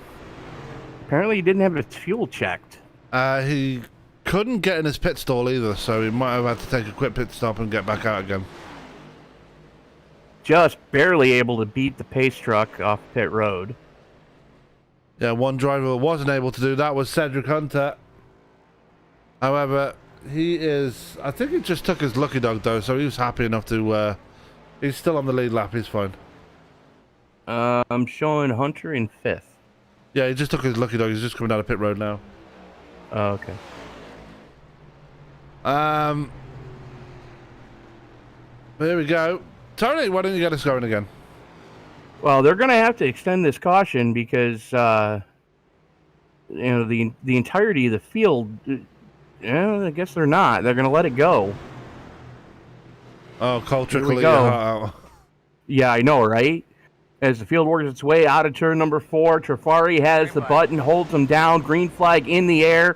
he didn't have his fuel checked. He couldn't get in his pit stall either, so he might have had to take a quick pit stop and get back out again. Just barely able to beat the pace truck off pit road. Yeah, one driver who wasn't able to do that was Cedric Hunter. However, he is... I think he just took his lucky dog, though, so he was happy enough to... he's still on the lead lap, he's fine. I'm showing Hunter in 5th. Yeah, he just took his lucky dog, he's just coming down a pit road now. Oh, okay. Here we go. Tony, why don't you get us going again? Well, they're going to have to extend this caution because, the entirety of the field... I guess they're not. They're going to let it go. Oh, Cole trickling your heart out. Yeah, I know, right? As the field works its way out of turn number 4, Trafari has the button, holds him down, green flag in the air.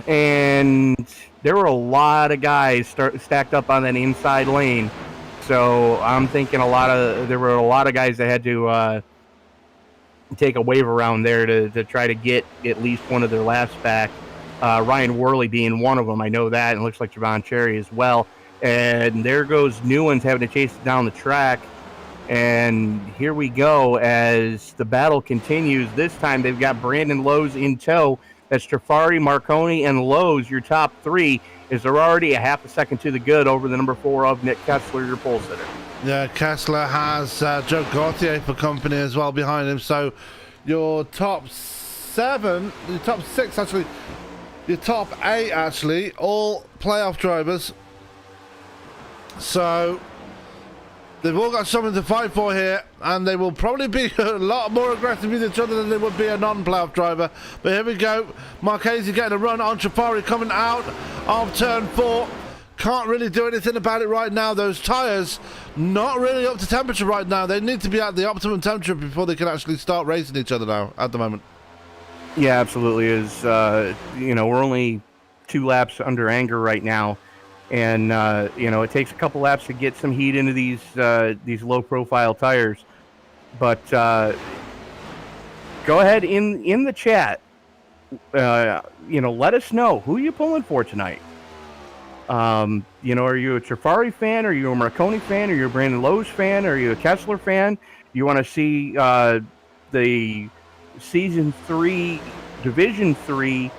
And there were a lot of guys stacked up on that inside lane. So I'm thinking there were a lot of guys that had to take a wave around there to try to get at least one of their laps back. Ryan Worley being one of them, I know that, and it looks like Javon Cherry as well. And there goes Newlands having to chase it down the track. And here we go as the battle continues. This time they've got Brandon Lowe's in tow. That's Trafari, Marconi, and Lowe's, your top 3, as they're already a half a second to the good over the number 4 of Nick Kessler, your pole sitter. Yeah, Kessler has Joe Gauthier for company as well behind him. So your top 7, your top 6 actually, your top 8 actually, all playoff drivers. So they've all got something to fight for here, and they will probably be a lot more aggressive with each other than they would be a non-playoff driver. But here we go. Marchese getting a run on Trafari coming out of turn 4. Can't really do anything about it right now. Those tyres not really up to temperature right now. They need to be at the optimum temperature before they can actually start racing each other now at the moment. Yeah, absolutely. We're only 2 laps under anger right now. And, it takes a couple laps to get some heat into these low-profile tires. But go ahead in the chat. Let us know. Who are you pulling for tonight? Are you a Trifari fan? Are you a Marconi fan? Are you a Brandon Lowe's fan? Are you a Kessler fan? You want to see the Season 3, Division 3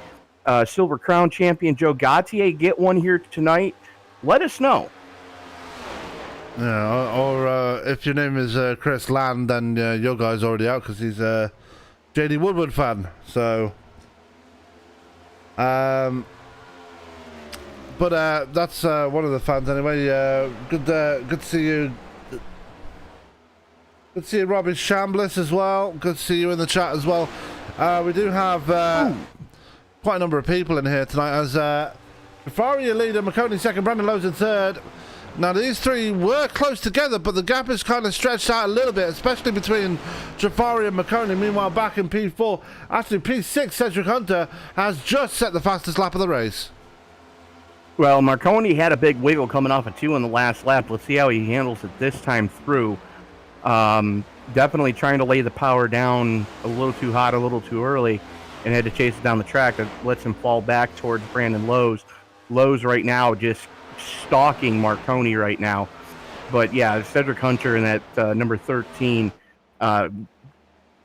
Silver Crown champion Joe Gautier get one here tonight? Let us know. Yeah, or if your name is Chris Land, then your guy's already out because he's a JD Woodward fan. So, but that's one of the fans anyway. Good to see you. Good to see you, Robbie Shambliss, as well. Good to see you in the chat as well. We do have quite a number of people in here tonight. As Faria leader, McConey second, Brandon Lowe's in third. Now these three were close together, but the gap is kind of stretched out a little bit, especially between Jafari and McConey. Meanwhile, back in P4, actually P6, Cedric Hunter has just set the fastest lap of the race. Well, Marconi had a big wiggle coming off a 2 in the last lap. Let's see how he handles it this time through. Definitely trying to lay the power down a little too hot, a little too early, and had to chase it down the track. That lets him fall back towards Brandon Lowe's. Lowe's right now just stalking Marconi right now. But yeah, Cedric Hunter in that number 13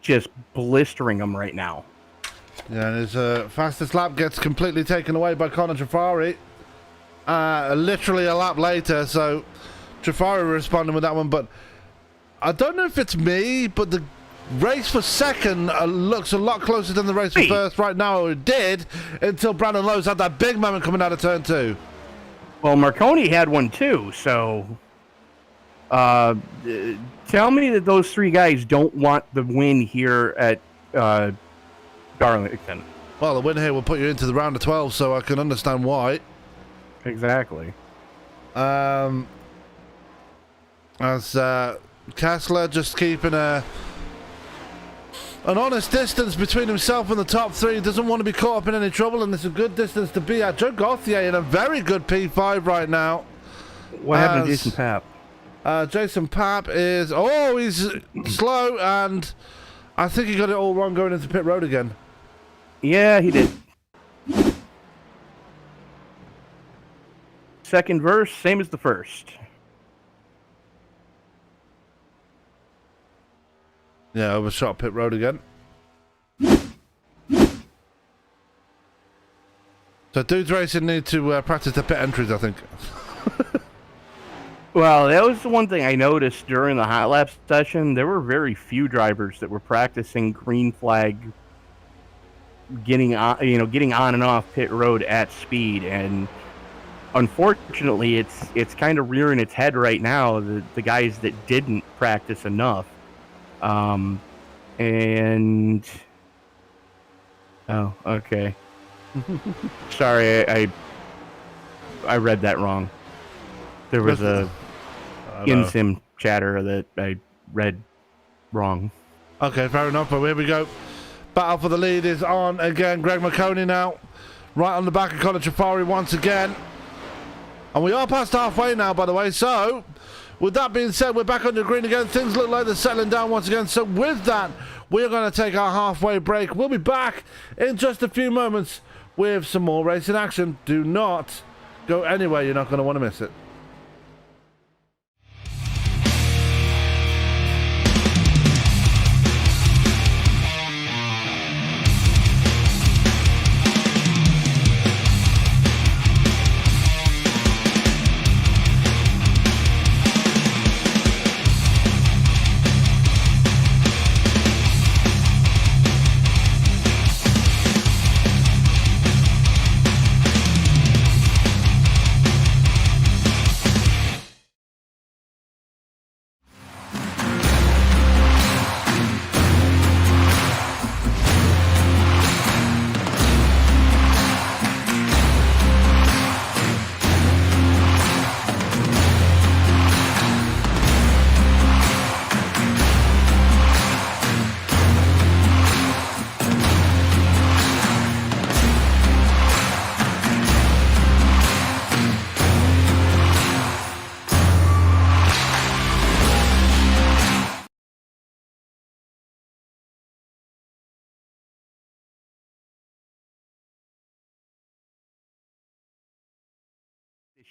just blistering him right now. Yeah, and his fastest lap gets completely taken away by Conor Jafari. Literally a lap later, so Jafari responding with that one. But I don't know if it's me, but the race for second looks a lot closer than the race for first right now. It did until Brandon Lowe's had that big moment coming out of turn 2. Well, Marconi had one too, so tell me that those three guys don't want the win here at Darlington. Well, the win here will put you into the round of 12, so I can understand why. Exactly. As Kessler just keeping an honest distance between himself and the top three, doesn't want to be caught up in any trouble, and it's a good distance to be at. Joe Gauthier in a very good P5 right now. What happened to Jason Papp? Jason Papp is... Oh, he's slow, and I think he got it all wrong going into pit road again. Yeah, he did. Second verse, same as the first. Yeah, overshot pit road again. So dudes racing need to practice their pit entries, I think. Well, that was the one thing I noticed during the hot lap session. There were very few drivers that were practicing green flag, getting on and off pit road at speed, and unfortunately, it's kind of rearing its head right now. The guys that didn't practice enough. And oh, okay. Sorry, I read that wrong. There was a in-sim chatter that I read wrong. Okay, fair enough, but here we go. Battle for the lead is on again. Greg McConey now, right on the back of Conor Jafari once again. And we are past halfway now, by the way, so with that being said, we're back on the green again. Things look like they're settling down once again. So with that, we're going to take our halfway break. We'll be back in just a few moments with some more racing action. Do not go anywhere. You're not going to want to miss it.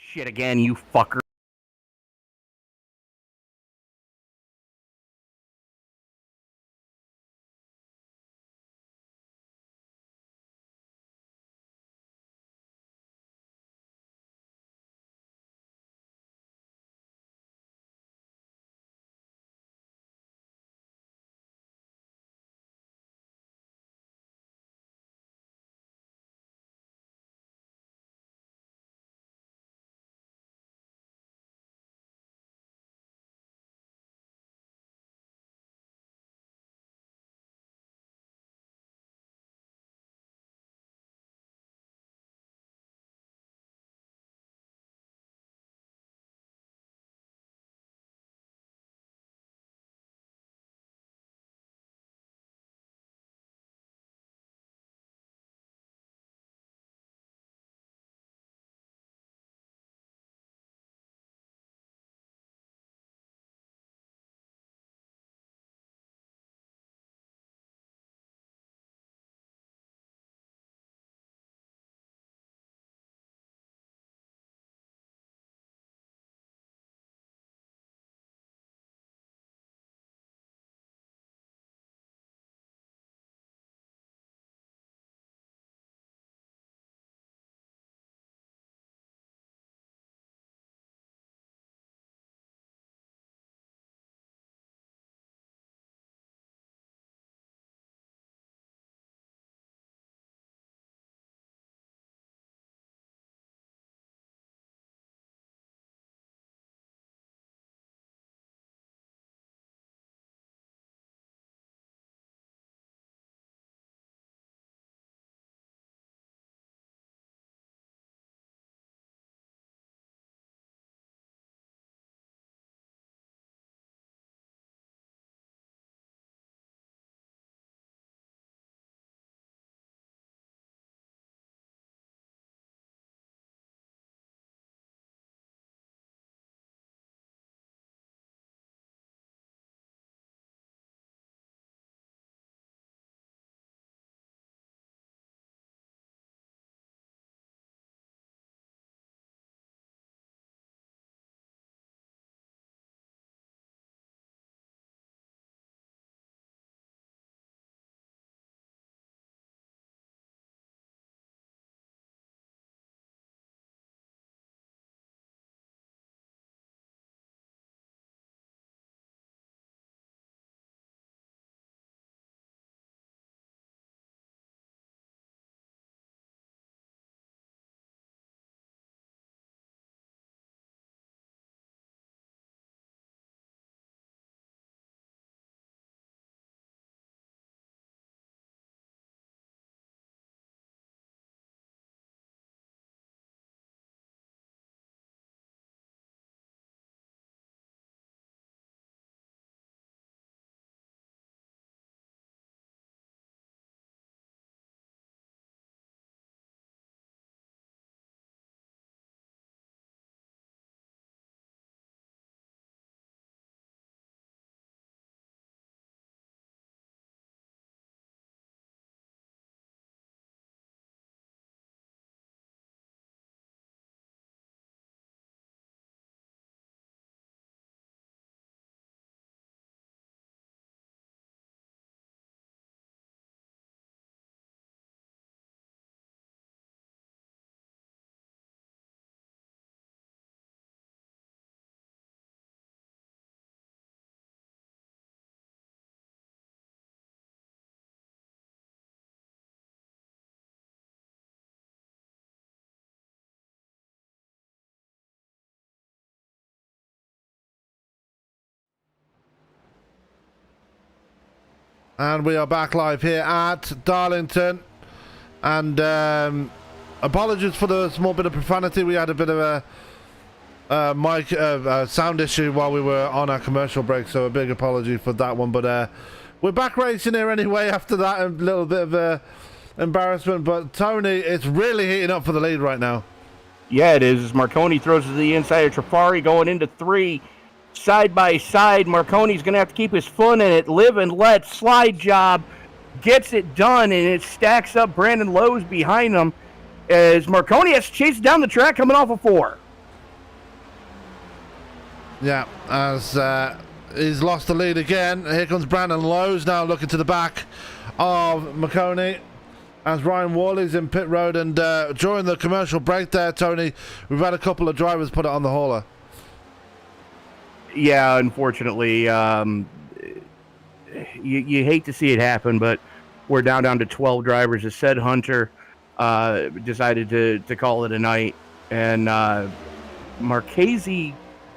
Shit again, you fucker. And we are back live here at Darlington. And apologies for the small bit of profanity. We had a bit of a sound issue while we were on our commercial break, so a big apology for that one. But we're back racing here anyway after that. A little bit of embarrassment. But Tony, it's really heating up for the lead right now. Yeah, it is. Marconi throws to the inside of Trafari going into 3. Side by side, Marconi's going to have to keep his foot in it. Live and let slide job gets it done, and it stacks up Brandon Lowe's behind him as Marconi has to chase down the track coming off of 4. Yeah, as he's lost the lead again. Here comes Brandon Lowe's now looking to the back of McConey. As Ryan Worley's in pit road, and during the commercial break there, Tony, we've had a couple of drivers put it on the hauler. Yeah, unfortunately, you hate to see it happen, but we're down to 12 drivers. As said, Hunter decided to call it a night, and Marchese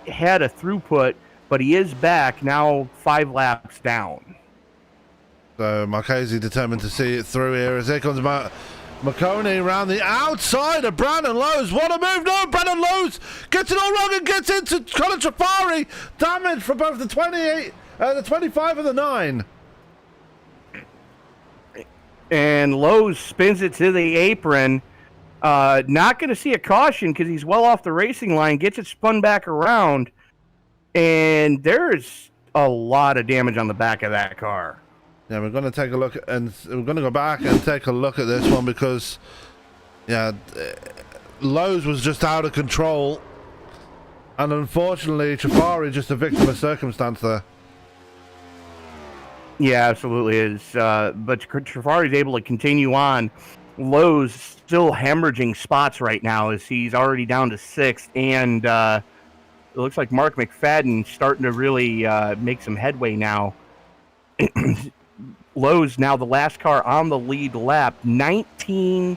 had a throughput, but he is back now 5 laps down. So Marchese determined to see it through here as here comes McConey around the outside of Brandon Lowe's. What a move! No, Brandon Lowe's gets it all wrong and gets into Colin Trafari. Damage for both the 28, the 25 and the 9. And Lowe's spins it to the apron. Not going to see a caution because he's well off the racing line. Gets it spun back around. And there's a lot of damage on the back of that car. Yeah, we're going to take a look, and we're going to go back and take a look at this one because, yeah, Lowe's was just out of control, and unfortunately, Trafari just a victim of circumstance there. Yeah, absolutely is. But Trafari's able to continue on. Lowe's still hemorrhaging spots right now as he's already down to 6th, and it looks like Mark McFadden starting to really make some headway now. Lowe's now the last car on the lead lap, 19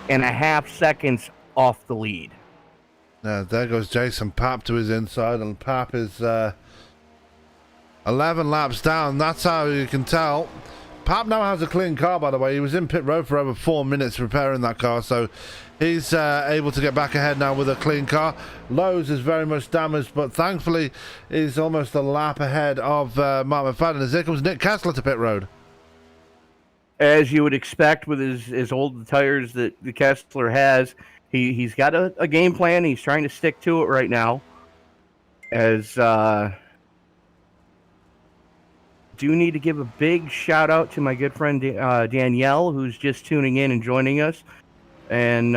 and a half seconds off the lead. There goes Jason Papp to his inside, and Papp is 11 laps down. That's how you can tell. Papp now has a clean car, by the way. He was in pit road for over 4 minutes repairing that car, so he's able to get back ahead now with a clean car. Lowe's is very much damaged, but thankfully he's almost a lap ahead of Mark McFadden. As here comes Nick Kessler to pit road. As you would expect with his old tires that the Kessler has, he's got a game plan. He's trying to stick to it right now. As do need to give a big shout out to my good friend Danielle, who's just tuning in and joining us, and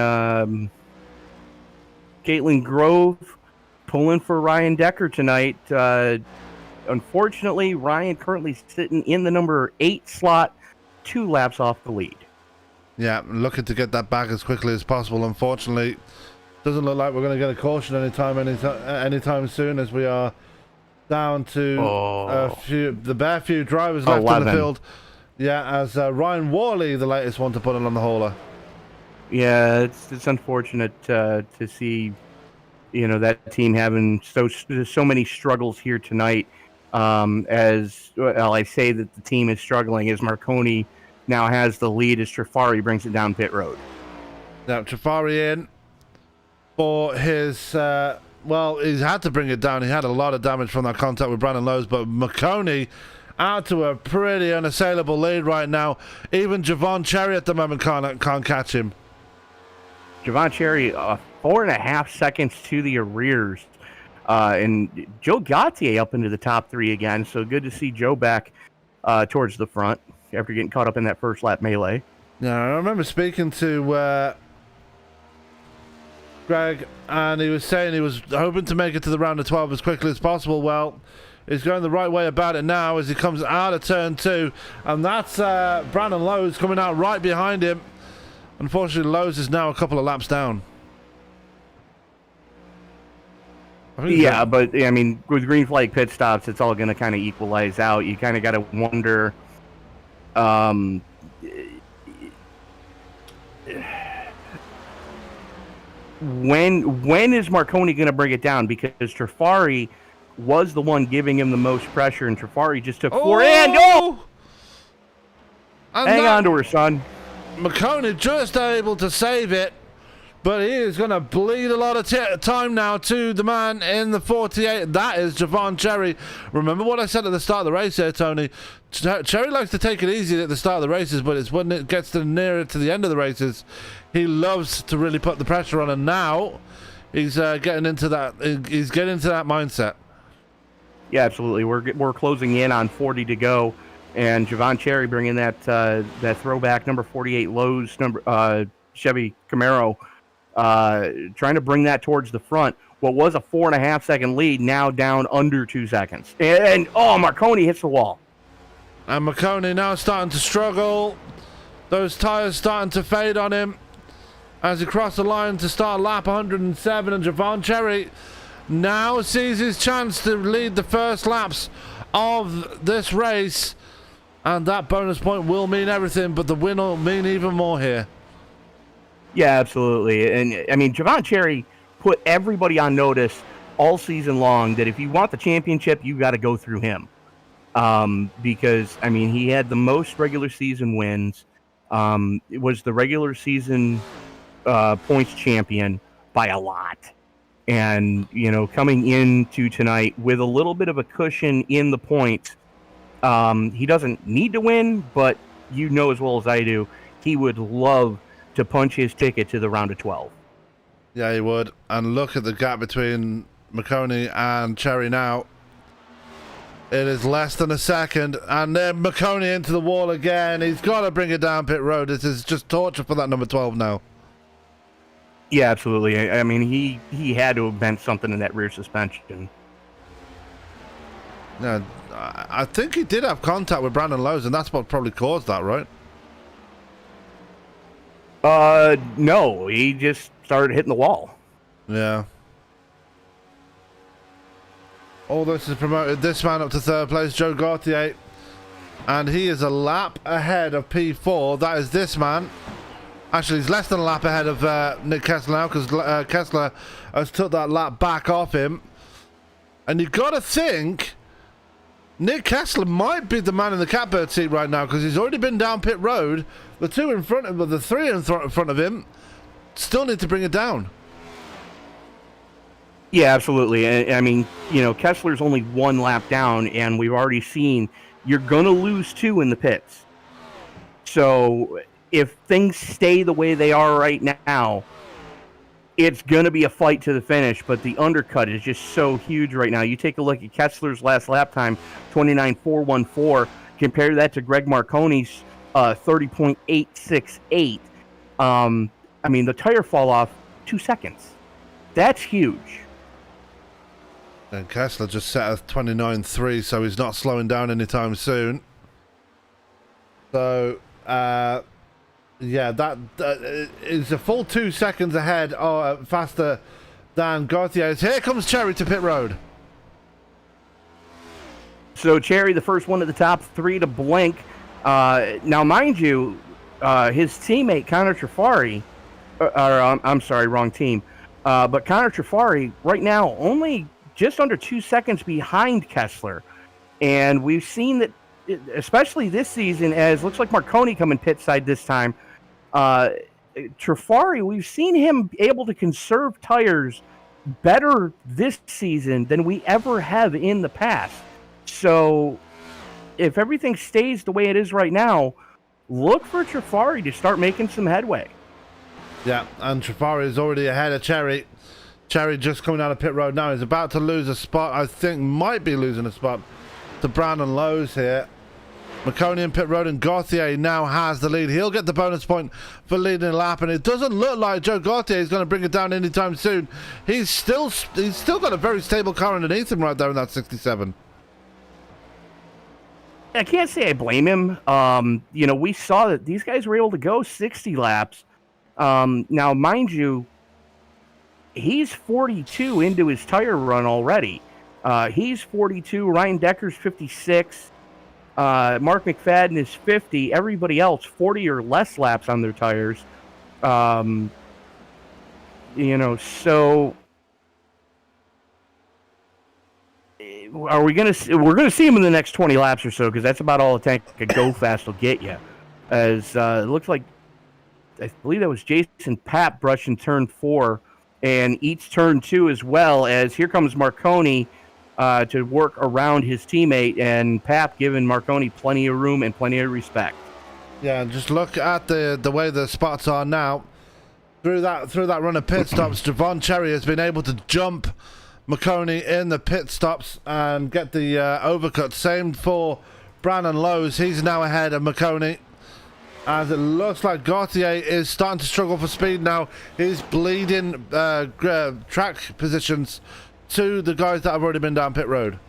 Caitlin Grove pulling for Ryan Decker tonight. Unfortunately, Ryan currently sitting in the number 8 slot, 2 laps off the lead. Yeah, looking to get that back as quickly as possible. Unfortunately, doesn't look like we're going to get a caution anytime soon, as we are down to the bare few drivers left 11. in the field. Yeah, as Ryan Worley, the latest one to put it on the hauler. Yeah, it's unfortunate to see, that team having so many struggles here tonight. As well, I say that the team is struggling as Marconi now has the lead as Trafari brings it down pit road. Now Trafari in for his he's had to bring it down. He had a lot of damage from that contact with Brandon Lowe's, but McConey out to a pretty unassailable lead right now. Even Javon Cherry at the moment can't catch him. Javon Cherry 4.5 seconds to the arrears. And Joe Gautier up into the top 3 again, so good to see Joe back towards the front after getting caught up in that first lap melee. Yeah, I remember speaking to Greg, and he was saying he was hoping to make it to the round of 12 as quickly as possible. Well, he's going the right way about it now as he comes out of turn 2, and that's Brandon Lowe's coming out right behind him. Unfortunately, Lowe's is now a couple of laps down. Yeah, but I mean, with green flag pit stops, it's all going to kind of equalize out. You kind of got to wonder, when is Marconi going to bring it down? Because Trafari was the one giving him the most pressure, and Trafari just took 4 and go. Hang on to her, son. McConey just able to save it. But he is going to bleed a lot of time now to the man in the 48. That is Javon Cherry. Remember what I said at the start of the race here, Tony? Cherry likes to take it easy at the start of the races, but it's when it gets nearer to the end of the races, he loves to really put the pressure on. And now he's getting into that. He's getting into that mindset. Yeah, absolutely. We're closing in on 40 to go, and Javon Cherry bringing that throwback number 48 Lowe's Chevy Camaro. Trying to bring that towards the front. what was a 4.5 second lead now down under 2 seconds. And Marconi hits the wall. And Marconi now starting to struggle. Those tires starting to fade on him as he crossed the line to start lap 107. And Javon Cherry now sees his chance to lead the first laps of this race. And that bonus point will mean everything, but the win will mean even more here. Yeah, absolutely. And I mean, Javon Cherry put everybody on notice all season long that if you want the championship, you got to go through him. Because, I mean, he had the most regular season wins. It was the regular season points champion by a lot. And, you know, coming into tonight with a little bit of a cushion in the points, he doesn't need to win, but you know as well as I do, he would love to punch his ticket to the round of 12. Yeah, he would. And look at the gap between McConey and Cherry now. It is less than a second, and then McConey into the wall again. He's got to bring it down pit road. This is just torture for that number 12 now. Yeah, absolutely. I mean, he had to have bent something in that rear suspension. Yeah, I think he did have contact with Brandon Lowe's, and that's what probably caused that, right? No, he just started hitting the wall. Yeah. All this has promoted this man up to third place, Joe Gauthier. And he is a lap ahead of P4. That is this man. Actually, he's less than a lap ahead of Nick Kessler now, because Kessler has took that lap back off him. And you've got to think Nick Kessler might be the man in the catbird seat right now, because he's already been down pit road. The two in front of him, the three in front of him, still need to bring it down. Yeah, absolutely. I mean, you know, Kessler's only one lap down, and we've already seen you're going to lose 2 in the pits. So if things stay the way they are right now, it's going to be a fight to the finish, but the undercut is just so huge right now. You take a look at Kessler's last lap time, 29.414. Compare that to Greg Marconi's 30.868. I mean, the tire fall off 2 seconds. That's huge. And Kessler just set a 29.3, so he's not slowing down anytime soon. So, yeah, that is a full 2 seconds ahead, or faster than Gauthier. Here comes Cherry to pit road. So Cherry, the first one at the top, 3 to blink. Now, mind you, his teammate Connor Trafari, I'm sorry, wrong team. But Connor Trafari right now only just under 2 seconds behind Kessler. And we've seen that, especially this season, as looks like Marconi coming pit side this time. Trafari, we've seen him able to conserve tires better this season than we ever have in the past. So if everything stays the way it is right now, look for Trafari to start making some headway. Yeah, and Trafari is already ahead of Cherry. Cherry just coming out of pit road now. He's about to lose a spot. I think might be losing a spot to Brandon Lowe's here. McConey in pit road, and Gauthier now has the lead. He'll get the bonus point for leading a lap, and it doesn't look like Joe Gauthier is going to bring it down anytime soon. He's still got a very stable car underneath him right there in that 67. I can't say I blame him. You know, we saw that these guys were able to go 60 laps. Now, mind you, he's 42 into his tire run already. He's 42. Ryan Decker's 56. Mark McFadden is 50. Everybody else 40 or less laps on their tires. You know, so are we gonna? We're gonna see him in the next 20 laps or so, because that's about all a tank of Go Fast will get you. As it looks like, I believe that was Jason Papp brushing turn 4, and eats turn 2 as well. As here comes Marconi to work around his teammate, and Papp giving Marconi plenty of room and plenty of respect. Yeah, and just look at the way the spots are now. Through that run of pit stops, Javon Cherry has been able to jump McConey in the pit stops and get the overcut. Same for Brandon Lowe's. He's now ahead of McConey. as it looks like Gautier is starting to struggle for speed now. He's bleeding track positions to the guys that have already been down pit road.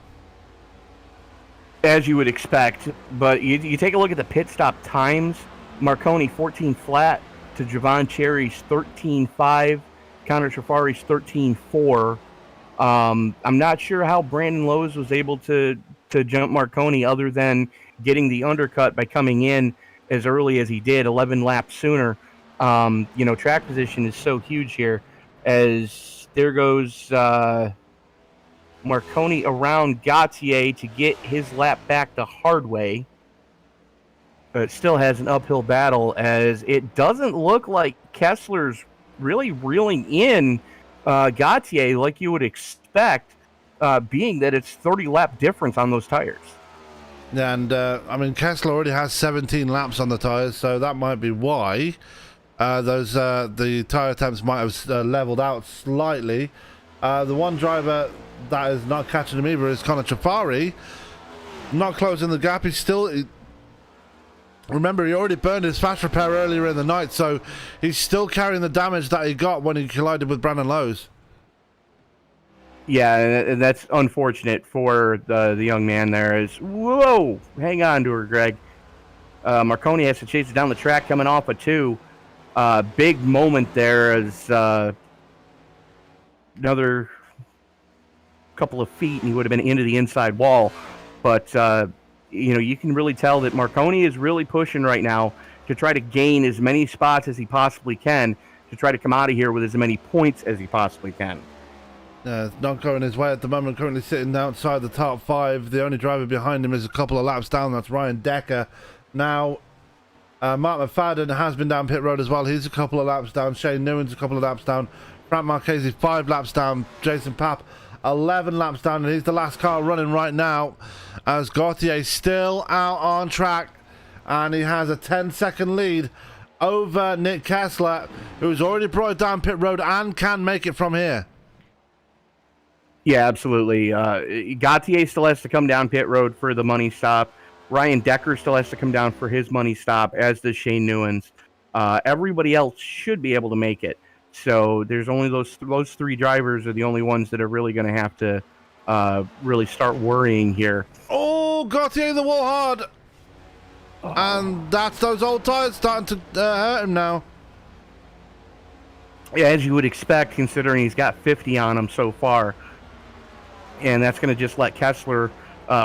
As you would expect, but you take a look at the pit stop times. Marconi 14 flat to Javon Cherry's 13.5, Connor Trafari's 13.4. I'm not sure how Brandon Lowe's was able to jump Marconi other than getting the undercut by coming in as early as he did, 11 laps sooner. Track position is so huge here, as there goes Marconi around Gautier to get his lap back to Hardway. But it still has an uphill battle, as it doesn't look like Kessler's really reeling in Gautier like you would expect, being that it's 30 lap difference on those tires. And Kessler already has 17 laps on the tires, so that might be why the tire temps might have leveled out slightly. The one driver that is not catching him either is Connor Trafari, not closing the gap. Remember, he already burned his fast repair earlier in the night, so he's still carrying the damage that he got when he collided with Brandon Lowe's. Yeah, and that's unfortunate for the young man there. Whoa, hang on to her, Greg. Marconi has to chase it down the track coming off a 2. Big moment there as another couple of feet and he would have been into the inside wall. But you can really tell that Marconi is really pushing right now to try to gain as many spots as he possibly can, to try to come out of here with as many points as he possibly can. It's not going his way at the moment, currently sitting outside the top 5. The only driver behind him is a couple of laps down, that's Ryan Decker. Now, Mark McFadden has been down pit road as well. He's a couple of laps down. Shane Newen's a couple of laps down. Frank Marchese 5 laps down. Jason Papp 11 laps down, and he's the last car running right now, as Gautier still out on track, and he has a 10-second lead over Nick Kessler, who's already brought it down pit road and can make it from here. Yeah, absolutely. Gautier still has to come down pit road for the money stop. Ryan Decker still has to come down for his money stop, as does Shane Newens. Everybody else should be able to make it. So there's only those 3 drivers are the only ones that are really going to have to really start worrying here. Oh, Gautier the wall hard. Oh. And that's those old tires starting to hurt him now. Yeah, as you would expect, considering he's got 50 on him so far. And that's going to just let Kessler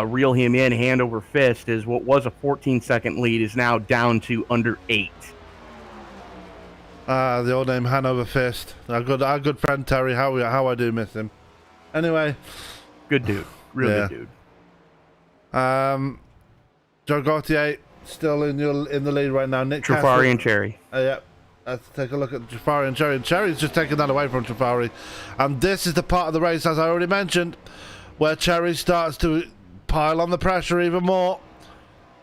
reel him in hand over fist, as what was a 14-second lead is now down to under 8. The old name Hanover Fist. Our good friend Terry. How I do miss him. Anyway, good dude, really good dude. Joe Gautier still in the lead right now. Nick Trafari Kessler, and Cherry. Yeah, let's take a look at Trafari and Cherry. And Cherry's just taking that away from Trafari, and this is the part of the race, as I already mentioned, where Cherry starts to pile on the pressure even more,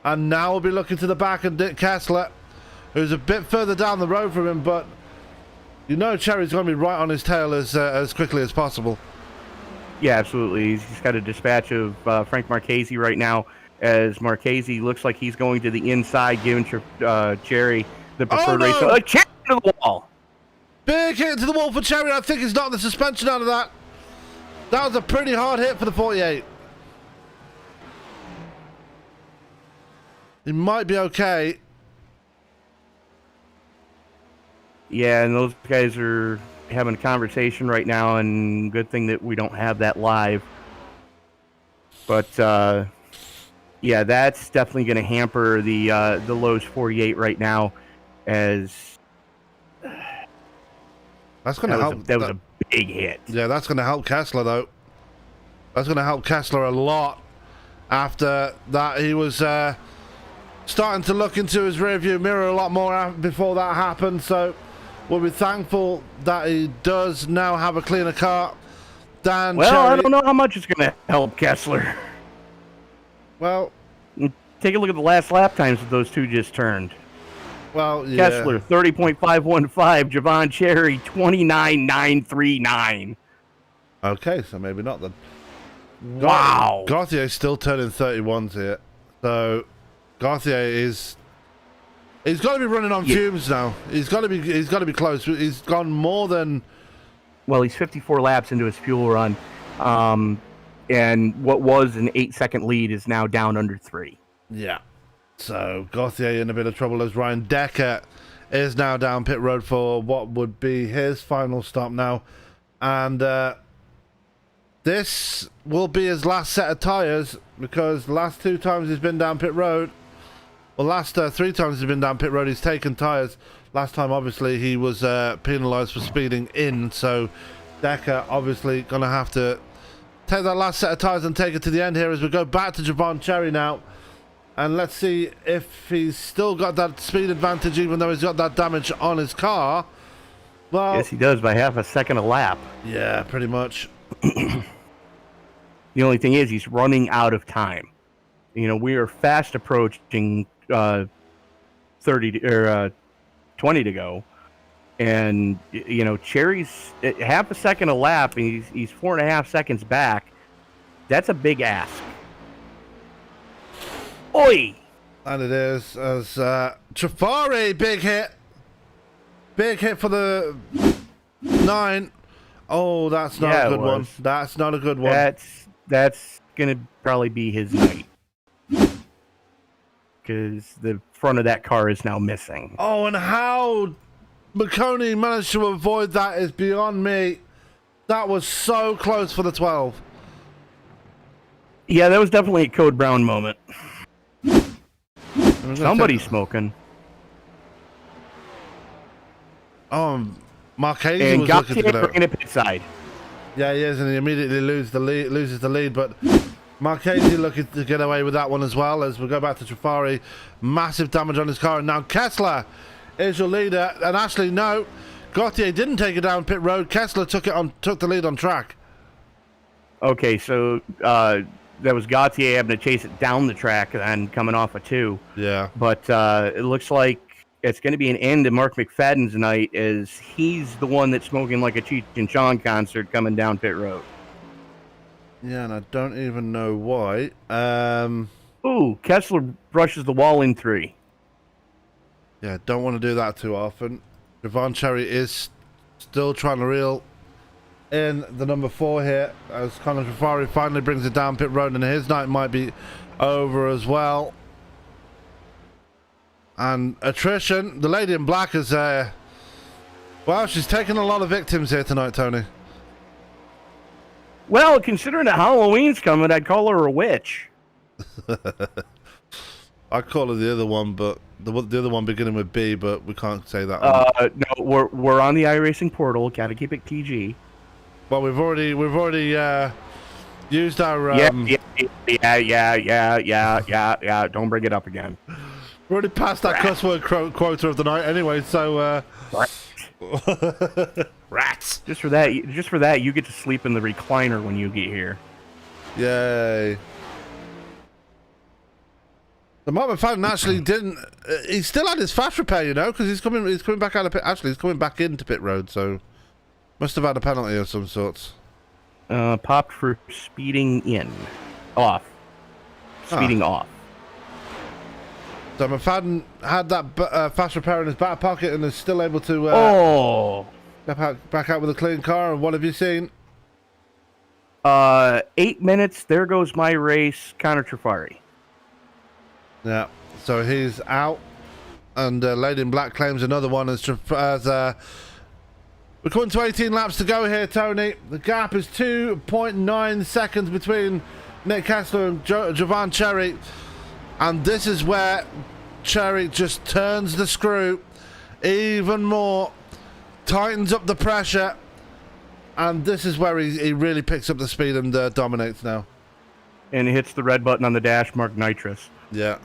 and now we'll be looking to the back of Nick Kessler, who's a bit further down the road from him, but Cherry's going to be right on his tail as quickly as possible. Yeah, absolutely. He's got a dispatch of Frank Marchese right now, as Marchese looks like he's going to the inside, giving Cherry the preferred race. Cherry to the wall. Big hit to the wall for Cherry. I think he's knocked the suspension out of that. That was a pretty hard hit for the 48. He might be okay. Yeah, and those guys are having a conversation right now, and good thing that we don't have that live. But yeah, that's definitely going to hamper the Lowe's 48 right now, as that's going to help. That was a big hit. Yeah, that's going to help Kessler though. That's going to help Kessler a lot. After that, he was starting to look into his rearview mirror a lot more before that happened. So we'll be thankful that he does now have a cleaner car. Dan well, Cherry, I don't know how much it's going to help Kessler. Well, take a look at the last lap times that those two just turned. Well, yeah. Kessler 30.515, Javon Cherry 29.939. Okay, so maybe not then. Wow. Gautier's still turning 31s here. So Gautier is He's got to be running on fumes now. He's got to be close. He's gone more than. Well, he's 54 laps into his fuel run, and what was an 8-second lead is now down under 3. Yeah. So Gauthier in a bit of trouble as Ryan Decker is now down pit road for what would be his final stop now, and this will be his last set of tyres because the last 2 times he's been down pit road. Well, last 3 times he's been down pit road, he's taken tyres. Last time, obviously, he was penalised for speeding in, so Decker obviously going to have to take that last set of tyres and take it to the end here as we go back to Javon Cherry now. And let's see if he's still got that speed advantage, even though he's got that damage on his car. Well, Yes, he does by half a second a lap. yeah, pretty much. The only thing is he's running out of time. You know, we are fast approaching 20 to go, and you know Cherry's at half a second a lap, and he's 4.5 seconds back. That's a big ask. Oi! And it is as Trafari, big hit for the 9. Oh, that's not a good one. That's not a good one. That's gonna probably be his night, because the front of that car is now missing. Oh, and how McConey managed to avoid that is beyond me. That was so close for the 12. Yeah, that was definitely a Code Brown moment. Somebody's smoking. Marchese And was looking to get out. in a pit side. Yeah, he is, and he immediately loses the lead. But Marchese looking to get away with that one as well. As we go back to Trafari, massive damage on his car, and now Kessler is your leader. And actually, no, Gauthier didn't take it down pit road. Kessler took the lead on track. Okay, so that was Gauthier having to chase it down the track and coming off a 2. Yeah. But it looks like it's going to be an end to Mark McFadden's night, as he's the one that's smoking like a Cheech and Chong concert coming down pit road. Yeah, and I don't even know why. Ooh, Kessler brushes the wall in 3. Yeah, don't want to do that too often. Javon Cherry is still trying to reel in the number 4 here as Colin Trafari finally brings it down pit road, and his night might be over as well. And attrition, the lady in black is well, she's taking a lot of victims here tonight, Tony. Well, considering that Halloween's coming, I'd call her a witch. I call her the other one, but the other one beginning with B, but we can't say that one. No, we're on the iRacing portal. Got to keep it PG. Well, we've already used our Yeah. Don't bring it up again. we're already past that cuss word quota of the night anyway, so rats. Just for that, you get to sleep in the recliner when you get here. Yay. The Mark McFadden actually didn't. He still had his fast repair, you know, because he's coming back out of pit. Actually, he's coming back into pit road, so must have had a penalty of some sorts. Popped for speeding off. So McFadden had that fast repair in his back pocket and is still able to step back out with a clean car. And what have you seen? 8 minutes. There goes my race. Connor Trafari. Yeah, so he's out, and Lady in Black claims another one as we're coming to 18 laps to go here, Tony. The gap is 2.9 seconds between Nick Kessler and Javon Cherry, and this is where Cherry just turns the screw even more, tightens up the pressure, and this is where he really picks up the speed and dominates now. And hits the red button on the dash marked nitrous. Yeah.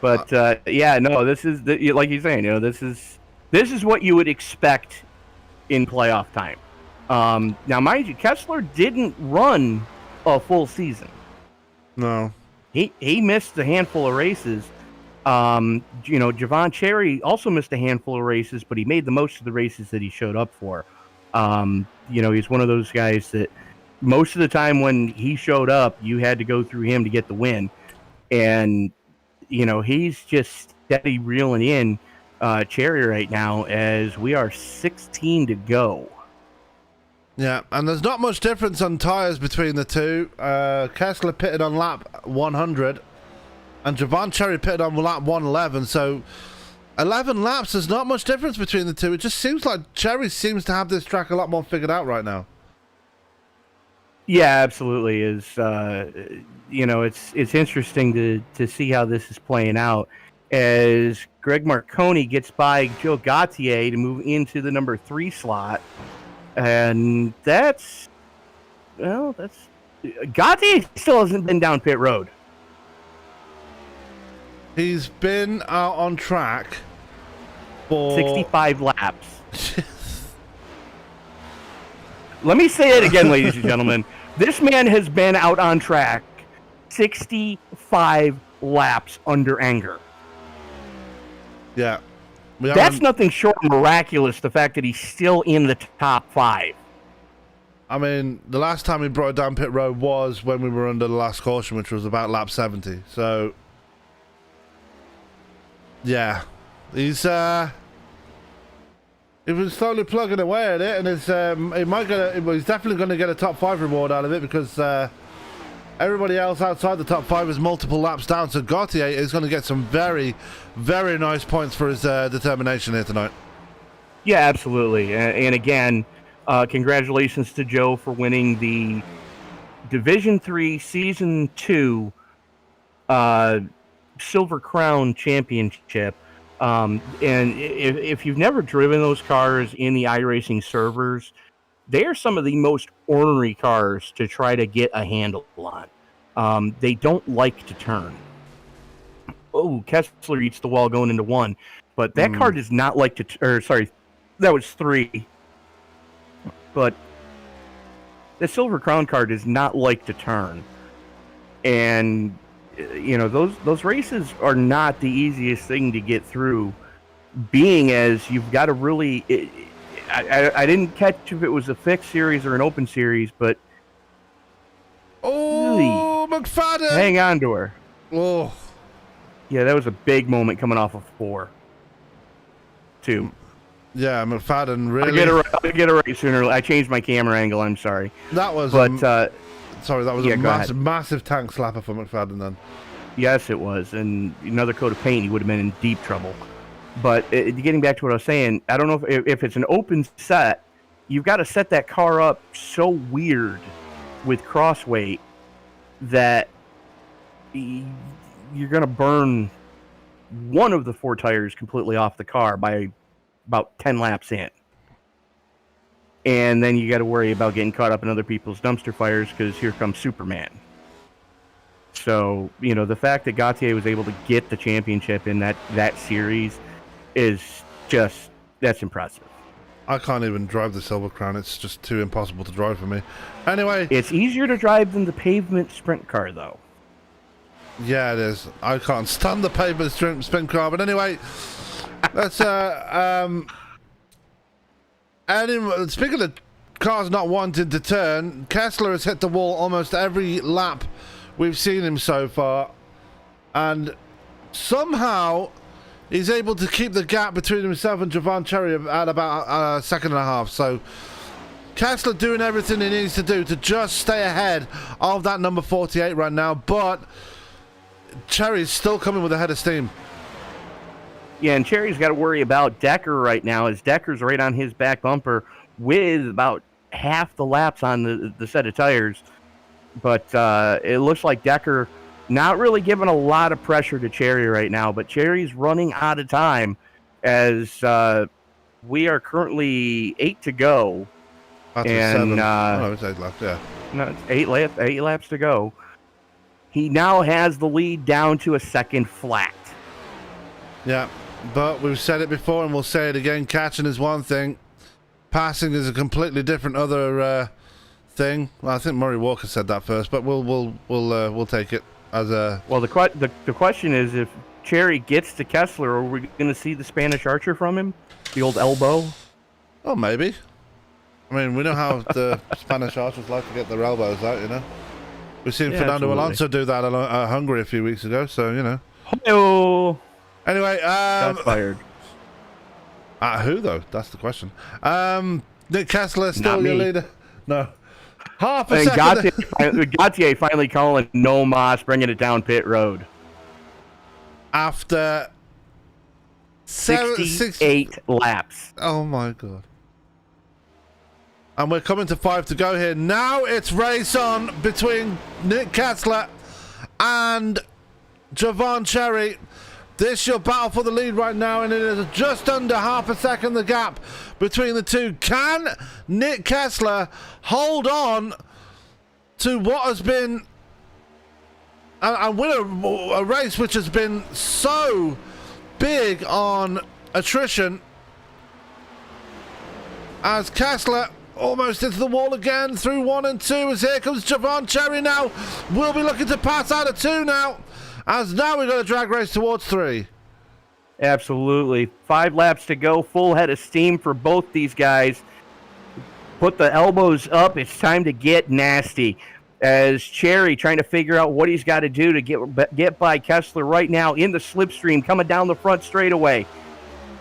But yeah, no, this is like you're saying. You know, this is what you would expect in playoff time. Now, mind you, Kessler didn't run a full season. No. He missed a handful of races. You know, Javon Cherry also missed a handful of races, but he made the most of the races that he showed up for. You know, he's one of those guys that most of the time when he showed up, you had to go through him to get the win. And, he's just steady reeling in Cherry right now as we are 16 to go. Yeah, and there's not much difference on tyres between the two. Kessler pitted on lap 100, and Javon Cherry pitted on lap 111, so 11 laps, there's not much difference between the two. It just seems like Cherry seems to have this track a lot more figured out right now. Yeah, absolutely. It's interesting to see how this is playing out as Greg Marconi gets by Joe Gautier to move into the number 3 slot. And Gautier still hasn't been down pit road. He's been out on track for 65 laps. Let me say it again, ladies and gentlemen. This man has been out on track 65 laps under anger. Yeah. That's nothing short of miraculous, the fact that he's still in the top 5. I mean, the last time he brought it down pit road was when we were under the last caution, which was about lap 70. So, yeah. He's been slowly plugging away at it, and he's definitely going to get a top 5 reward out of it because everybody else outside the top 5 is multiple laps down. So Gautier is going to get some very, very nice points for his determination here tonight. Yeah, absolutely. And again, congratulations to Joe for winning the Division 3 Season 2 Silver Crown Championship. And if you've never driven those cars in the iRacing servers, they are some of the most ornery cars to try to get a handle on. They don't like to turn. Oh, Kessler eats the wall going into 1. But that car does not like to... sorry, that was 3. But the Silver Crown car does not like to turn. And... those races are not the easiest thing to get through, being as you've got to really... I didn't catch if it was a fixed series or an open series, but... Oh, really, McFadden! Hang on to her. Oh. Yeah, that was a big moment coming off of 4. 2. Yeah, McFadden really... I'll get it right sooner. I changed my camera angle, I'm sorry. That was... Sorry, that was a massive tank slapper for McFadden then. Yes, it was. And another coat of paint, he would have been in deep trouble. But getting back to what I was saying, I don't know if it's an open set, you've got to set that car up so weird with crossweight that you're going to burn one of the 4 tires completely off the car by about 10 laps in. And then you got to worry about getting caught up in other people's dumpster fires because here comes Superman. So, the fact that Gautier was able to get the championship in that series is just, that's impressive. I can't even drive the Silver Crown. It's just too impossible to drive for me. Anyway. It's easier to drive than the pavement sprint car, though. Yeah, it is. I can't stand the pavement sprint car. But anyway, let's, speaking of cars not wanting to turn, Kessler has hit the wall almost every lap we've seen him so far. And somehow he's able to keep the gap between himself and Javon Cherry at about a second and a half. So Kessler doing everything he needs to do to just stay ahead of that number 48 right now. But Cherry's still coming with a head of steam. Yeah, and Cherry's got to worry about Decker right now, as Decker's right on his back bumper with about half the laps on the set of tires. But it looks like Decker not really giving a lot of pressure to Cherry right now, but Cherry's running out of time as we are currently 8 to go. That's and no, it's 8 laps, yeah. No, it's 8 laps to go. He now has the lead down to a second flat. Yeah, but we've said it before and we'll say it again. Catching is one thing. Passing is a completely different other thing. Well, I think Murray Walker said that first, but we'll take it as a... Well, the question is, if Cherry gets to Kessler, are we going to see the Spanish Archer from him? The old elbow? Oh, maybe. I mean, we know how the Spanish archers like to get their elbows out, you know. We've seen Fernando Alonso do that at Hungary a few weeks ago, so, you know. Oh. Anyway, Shots fired. Who, though? That's the question. Nick Kessler still your leader? No. Half a second. Gautier finally calling no mas, bringing it down pit road. After 68 laps. Oh, my God. And we're coming to 5 to go here. Now it's race on between Nick Kessler and Javon Cherry. This your battle for the lead right now, and it is just under half a second the gap between the two. Can Nick Kessler hold on to what has been and win a race which has been so big on attrition, as Kessler almost into the wall again through 1 and 2, as here comes Javon Cherry now. We'll be looking to pass out of 2 now, as now we've got a drag race towards 3. Absolutely. 5 laps to go. Full head of steam for both these guys. Put the elbows up. It's time to get nasty. As Cherry trying to figure out what he's got to do to get by Kessler right now in the slipstream, coming down the front straightaway.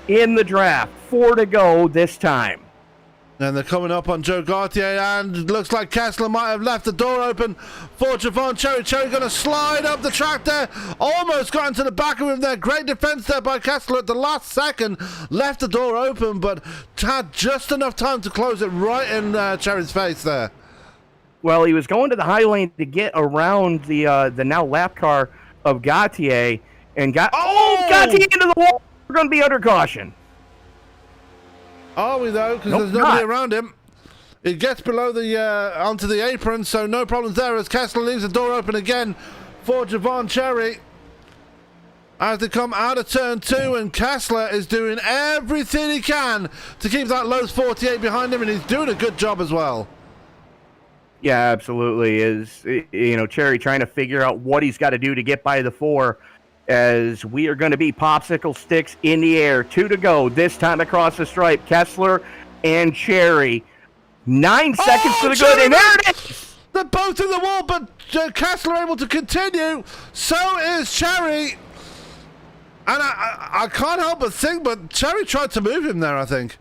In the draft. 4 to go this time. And they're coming up on Joe Gautier, and looks like Kessler might have left the door open for Javon Cherry. Cherry going to slide up the track there. Almost got into the back of him there. Great defense there by Kessler at the last second. Left the door open, but had just enough time to close it right in Cherry's face there. Well, he was going to the high lane to get around the now lap car of Gautier, and Gautier into the wall. We're going to be under caution. Are we, though? Because there's nobody around him. He gets below the onto the apron, so no problems there as Kessler leaves the door open again for Javon Cherry as they come out of turn 2, and Kessler is doing everything he can to keep that Lowe's 48 behind him, and he's doing a good job as well. Yeah, absolutely. Cherry trying to figure out what he's got to do to get by the 4, as we are going to be popsicle sticks in the air. 2 to go, this time across the stripe. Kessler and Cherry. 9 seconds to the good, and there it is! They're both in the wall, but Kessler able to continue. So is Cherry. And I can't help but think, but Cherry tried to move him there, I think.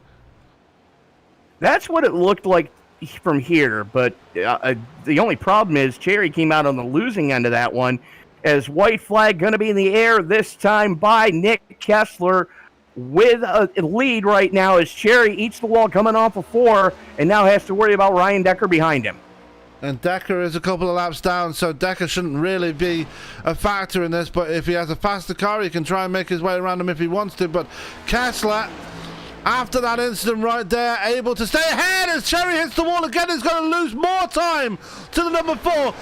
That's what it looked like from here, but the only problem is Cherry came out on the losing end of that one, as white flag going to be in the air this time by Nick Kessler with a lead right now, as Cherry eats the wall coming off of 4 and now has to worry about Ryan Decker behind him. And Decker is a couple of laps down, so Decker shouldn't really be a factor in this, but if he has a faster car, he can try and make his way around him if he wants to. But Kessler, after that incident right there, able to stay ahead as Cherry hits the wall again. He's going to lose more time to the number 4.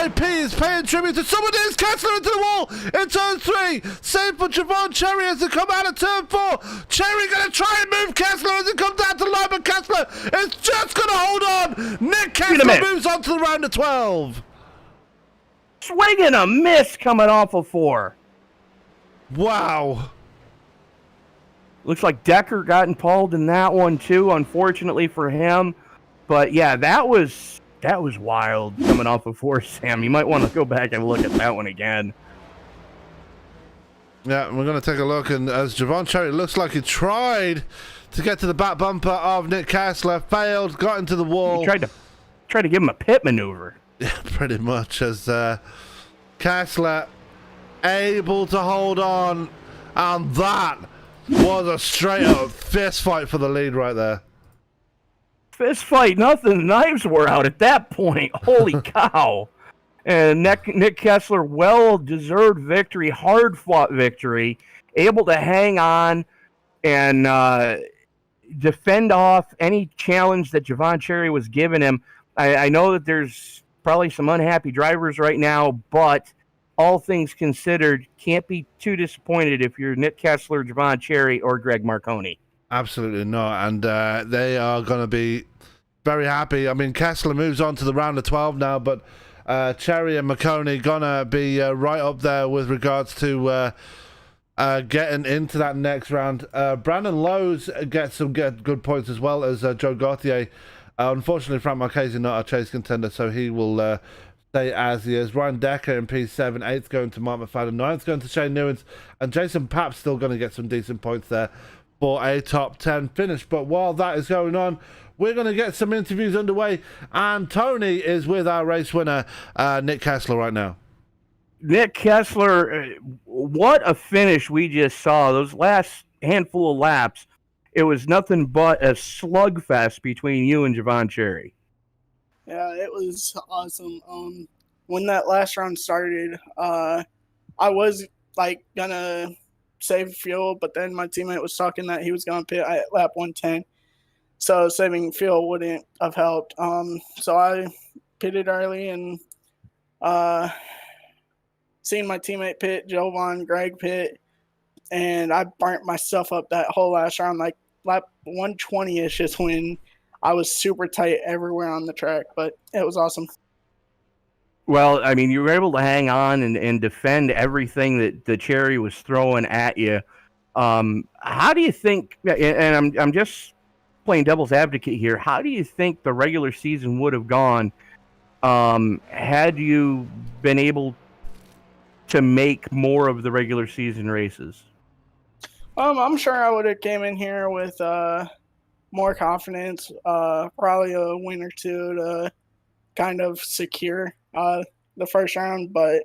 RIP is paying tribute to someone. Is Kessler into the wall in turn 3. Same for Javon Cherry as they come out of turn 4. Cherry going to try and move Kessler as it comes down to the line, but Kessler is just going to hold on. Nick Kessler moves on to the round of 12. Swing and a miss coming off of 4. Wow. Looks like Decker got impaled in that one too, unfortunately for him. But yeah, that was wild coming off of 4, Sam. You might want to go back and look at that one again. Yeah, we're going to take a look, and as Javon Cherry looks like he tried to get to the back bumper of Nick Kessler, failed, got into the wall. He tried to give him a pit maneuver. Yeah, pretty much, as Kessler able to hold on, and that was a straight-up fist fight for the lead right there. Fist fight, nothing. Knives were out at that point. Holy cow. And Nick Kessler, well-deserved victory, hard-fought victory, able to hang on and defend off any challenge that Javon Cherry was giving him. I know that there's probably some unhappy drivers right now, but all things considered, can't be too disappointed if you're Nick Kessler, Javon Cherry, or Greg Marconi. Absolutely not, and they are going to be very happy. I mean, Kessler moves on to the round of 12 now, but Cherry and Marconi going to be right up there with regards to getting into that next round. Brandon Lowe's gets some good points as well as Joe Gauthier. Unfortunately, Frank Marchese not a chase contender, so he will stay as he is. Ryan Decker in P7, 8th going to Mark McFadden, 9th going to Shane Newens, and Jason Papp's still going to get some decent points there for a top 10 finish. But while that is going on, we're going to get some interviews underway, and Tony is with our race winner, Nick Kessler, right now. Nick Kessler, what a finish we just saw. Those last handful of laps, it was nothing but a slugfest between you and Javon Cherry. Yeah, it was awesome. When that last round started, I was gonna save fuel, but then my teammate was talking that he was gonna pit at lap 110, so saving fuel wouldn't have helped. So I pitted early and seen my teammate pit, Jovan, Greg pit, and I burnt myself up that whole last round. Like lap 120-ish is when I was super tight everywhere on the track, but it was awesome. Well, I mean, you were able to hang on and defend everything that the Cherry was throwing at you. How do you think, and I'm just playing devil's advocate here, how do you think the regular season would have gone had you been able to make more of the regular season races? I'm sure I would have came in here with more confidence, probably a win or two to kind of secure the first round, but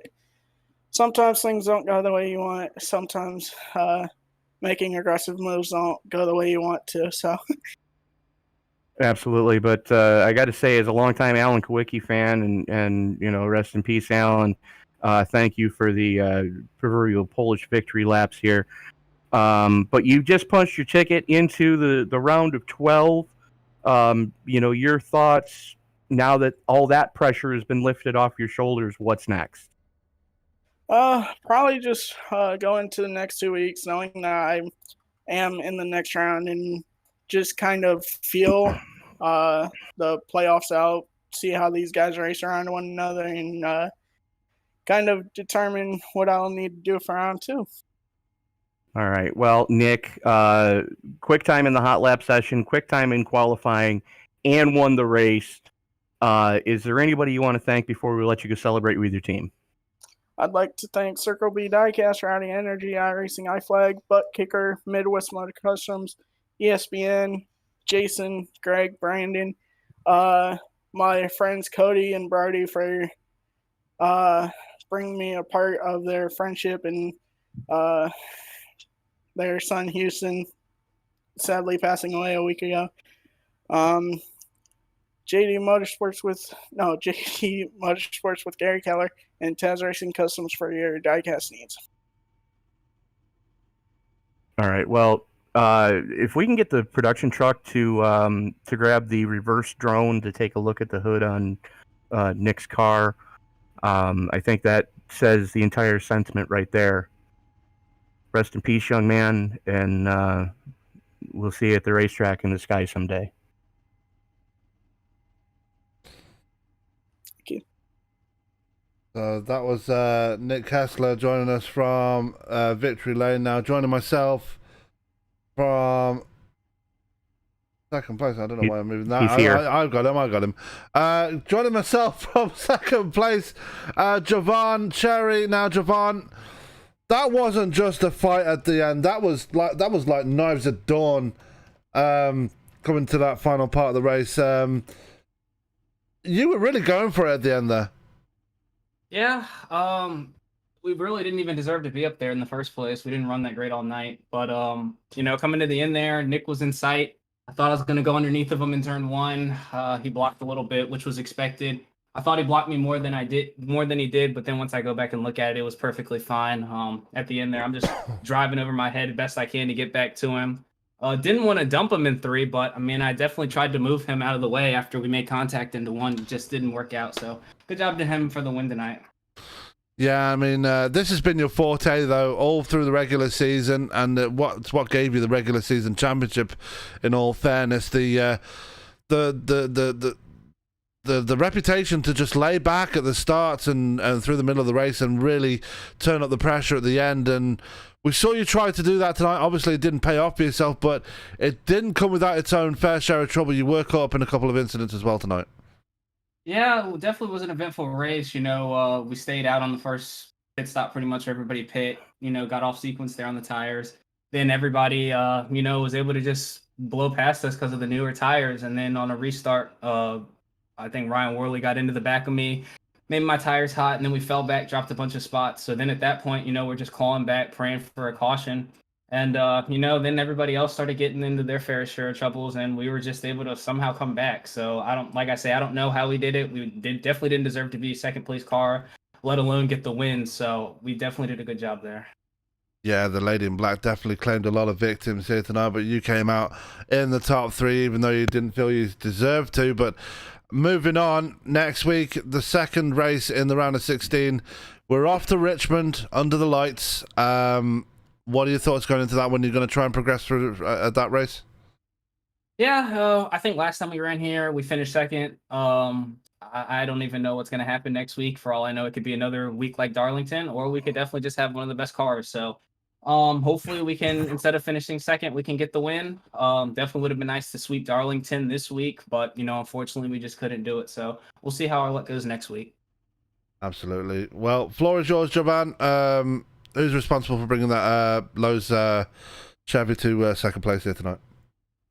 sometimes things don't go the way you want. Sometimes making aggressive moves don't go the way you want to. So, absolutely. But I got to say, as a longtime Alan Kowicki fan, and rest in peace, Alan. Thank you for the proverbial Polish victory laps here. But you just punched your ticket into the round of 12. Your thoughts now that all that pressure has been lifted off your shoulders. What's next? Probably just go into the next 2 weeks knowing that I am in the next round and just kind of feel the playoffs out, see how these guys race around one another, and kind of determine what I'll need to do for round 2. All right. Well, Nick, quick time in the hot lap session, quick time in qualifying, and won the race. Is there anybody you want to thank before we let you go celebrate with your team? I'd like to thank Circle B Diecast, Rowdy Energy, iRacing, iFlag, Butt Kicker, Midwest Motor Customs, ESPN, Jason, Greg, Brandon, my friends Cody and Brody for bringing me a part of their friendship, and their son Houston sadly passing away a week ago. JD Motorsports with Gary Keller, and Taz Racing Customs for your diecast needs. All right. Well, if we can get the production truck to grab the reverse drone to take a look at the hood on Nick's car, I think that says the entire sentiment right there. Rest in peace, young man, and we'll see you at the racetrack in the sky someday. That was Nick Kessler joining us from Victory Lane. Now joining myself from second place. I don't know why I'm moving that. He's here. I got him. Joining myself from second place, Javon Cherry. Now, Javon, that wasn't just a fight at the end. That was like knives at dawn. Coming to that final part of the race, you were really going for it at the end there. Yeah, we really didn't even deserve to be up there in the first place. We didn't run that great all night. But, coming to the end there, Nick was in sight. I thought I was going to go underneath of him in turn 1. He blocked a little bit, which was expected. I thought he blocked me more than he did. But then once I go back and look at it, it was perfectly fine. At the end there, I'm just driving over my head best I can to get back to him. Didn't want to dump him in 3, but, I definitely tried to move him out of the way after we made contact into 1. It just didn't work out. So good job to him for the win tonight. Yeah, this has been your forte, though, all through the regular season, and what gave you the regular season championship, in all fairness. The the reputation to just lay back at the starts and through the middle of the race and really turn up the pressure at the end. And we saw you try to do that tonight. Obviously, it didn't pay off for yourself, but it didn't come without its own fair share of trouble. You were caught up in a couple of incidents as well tonight. Yeah, it definitely was an eventful race. We stayed out on the first pit stop pretty much everybody pit, got off sequence there on the tires. Then everybody, was able to just blow past us because of the newer tires. And then on a restart, I think Ryan Worley got into the back of me, made my tires hot, and then we fell back, dropped a bunch of spots. So then at that point, we're just clawing back, praying for a caution. And, then everybody else started getting into their fair share of troubles, and we were just able to somehow come back. So I don't know how we did it. We definitely didn't deserve to be second place car, let alone get the win. So we definitely did a good job there. Yeah, the lady in black definitely claimed a lot of victims here tonight, but you came out in the top three, even though you didn't feel you deserved to. But moving on, next week, the second race in the round of 16. We're off to Richmond under the lights. What are your thoughts going into that one? You're going to try and progress through that race? Yeah, I think last time we ran here, we finished second. I don't even know what's going to happen next week. For all I know, it could be another week like Darlington, or we could definitely just have one of the best cars. So hopefully we can, instead of finishing second, we can get the win. Definitely would have been nice to sweep Darlington this week, but, unfortunately we just couldn't do it. So we'll see how our luck goes next week. Absolutely. Well, floor is yours, Jovan. Who's responsible for bringing that Lowe's Chevy to second place here tonight?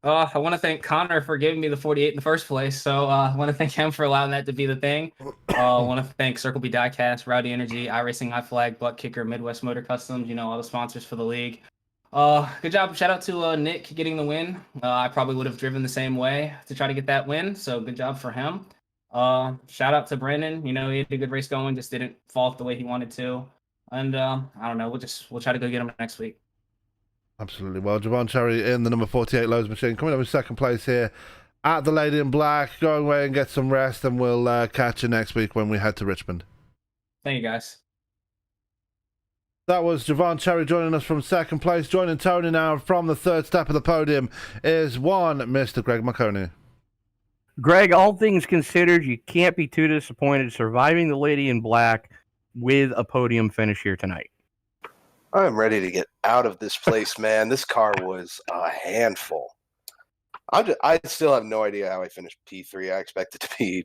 I want to thank Connor for giving me the 48 in the first place. So I want to thank him for allowing that to be the thing. I want to thank Circle B Diecast, Rowdy Energy, iRacing, iFlag, Butt Kicker, Midwest Motor Customs, all the sponsors for the league. Good job. Shout out to Nick getting the win. I probably would have driven the same way to try to get that win. So good job for him. Shout out to Brandon. He had a good race going, just didn't fall off the way he wanted to. And I don't know. We'll try to go get him next week. Absolutely. Well, Javon Cherry in the number 48 Lowe's machine, coming up in second place here at the Lady in Black. Go away and get some rest, and we'll catch you next week when we head to Richmond. Thank you, guys. That was Javon Cherry joining us from second place. Joining Tony now from the third step of the podium is one Mr. Greg Marconi. Greg, all things considered, you can't be too disappointed surviving the Lady in Black with a podium finish here tonight. I'm ready to get out of this place, man. This car was a handful. I still have no idea how I finished P3. I expect it to be,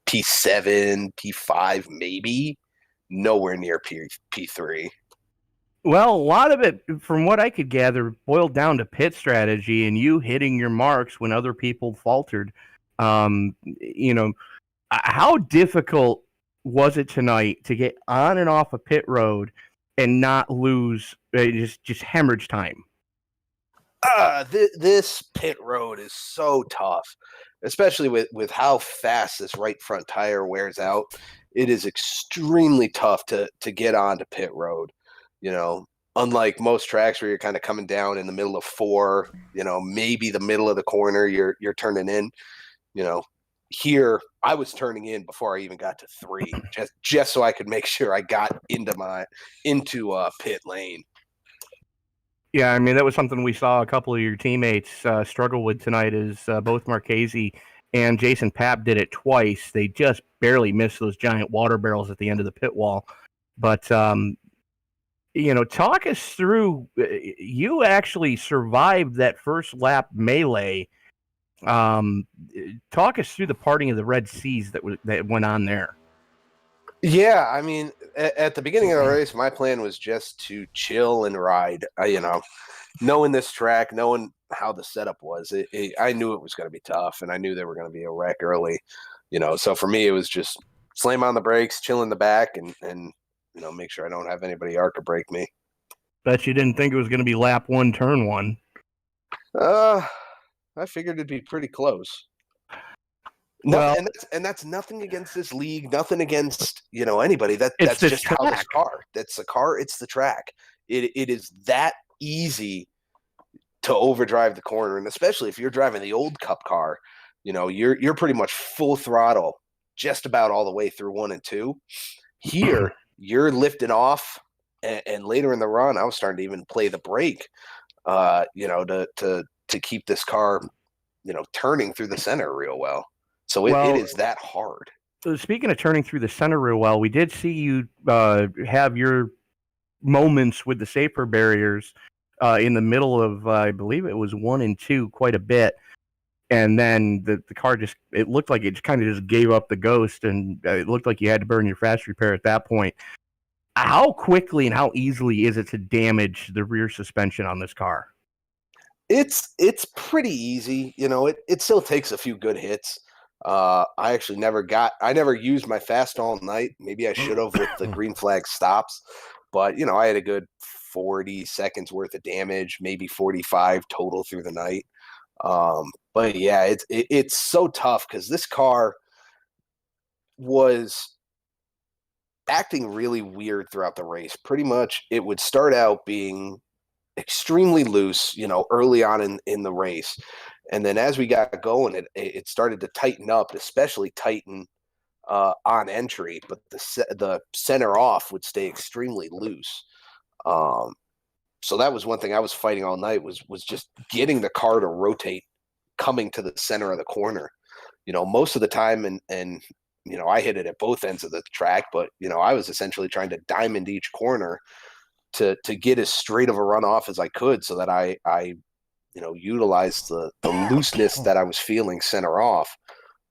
P7, P5, maybe. Nowhere near P3. Well, a lot of it, from what I could gather, boiled down to pit strategy and you hitting your marks when other people faltered. How difficult was it tonight to get on and off a pit road and not lose, just hemorrhage time? This pit road is so tough, especially with how fast this right front tire wears out. It is extremely tough to get onto pit road. Unlike most tracks where you're kind of coming down in the middle of four, maybe the middle of the corner you're turning in. Here I was turning in before I even got to three, just so I could make sure I got into pit lane. Yeah, I mean, that was something we saw a couple of your teammates struggle with tonight, is both Marchese and Jason Papp did it twice. They just barely missed those giant water barrels at the end of the pit wall. But, talk us through, you actually survived that first lap melee. Talk us through the parting of the Red Seas that went on there. Yeah, I mean, at the beginning of the race, my plan was just to chill and ride. Knowing this track, knowing how the setup was, I knew it was going to be tough, and I knew there were going to be a wreck early. So for me, it was just slam on the brakes, chill in the back, and make sure I don't have anybody ARCA brake me. Bet you didn't think it was going to be lap one, turn one. I figured it'd be pretty close. Well, and that's nothing against this league, nothing against anybody. That's just how this car. That's the car. It's the track. It is that easy to overdrive the corner, and especially if you're driving the old Cup car, you're pretty much full throttle just about all the way through 1 and 2. Here you're lifting off, and later in the run, I was starting to even play the brake, to keep this car, turning through the center real well. So it is that hard. Speaking of turning through the center real well, we did see you have your moments with the safer barriers in the middle of, I believe it was 1 and 2, quite a bit. And then the car it looked like it kind of just gave up the ghost, and it looked like you had to burn your fast repair at that point. How quickly and how easily is it to damage the rear suspension on this car? It's pretty easy. It still takes a few good hits. I actually never used my fast all night. Maybe I should have with the green flag stops, but I had a good 40 seconds worth of damage, maybe 45 total through the night. But yeah, it's so tough because this car was acting really weird throughout the race. Pretty much it would start out being extremely loose, early on in the race. And then as we got going, it started to tighten up, especially tighten on entry, but the center off would stay extremely loose. So that was one thing I was fighting all night was just getting the car to rotate coming to the center of the corner. Most of the time, and I hit it at both ends of the track, but I was essentially trying to diamond each corner to get as straight of a runoff as I could, so that I utilized the looseness that I was feeling center off,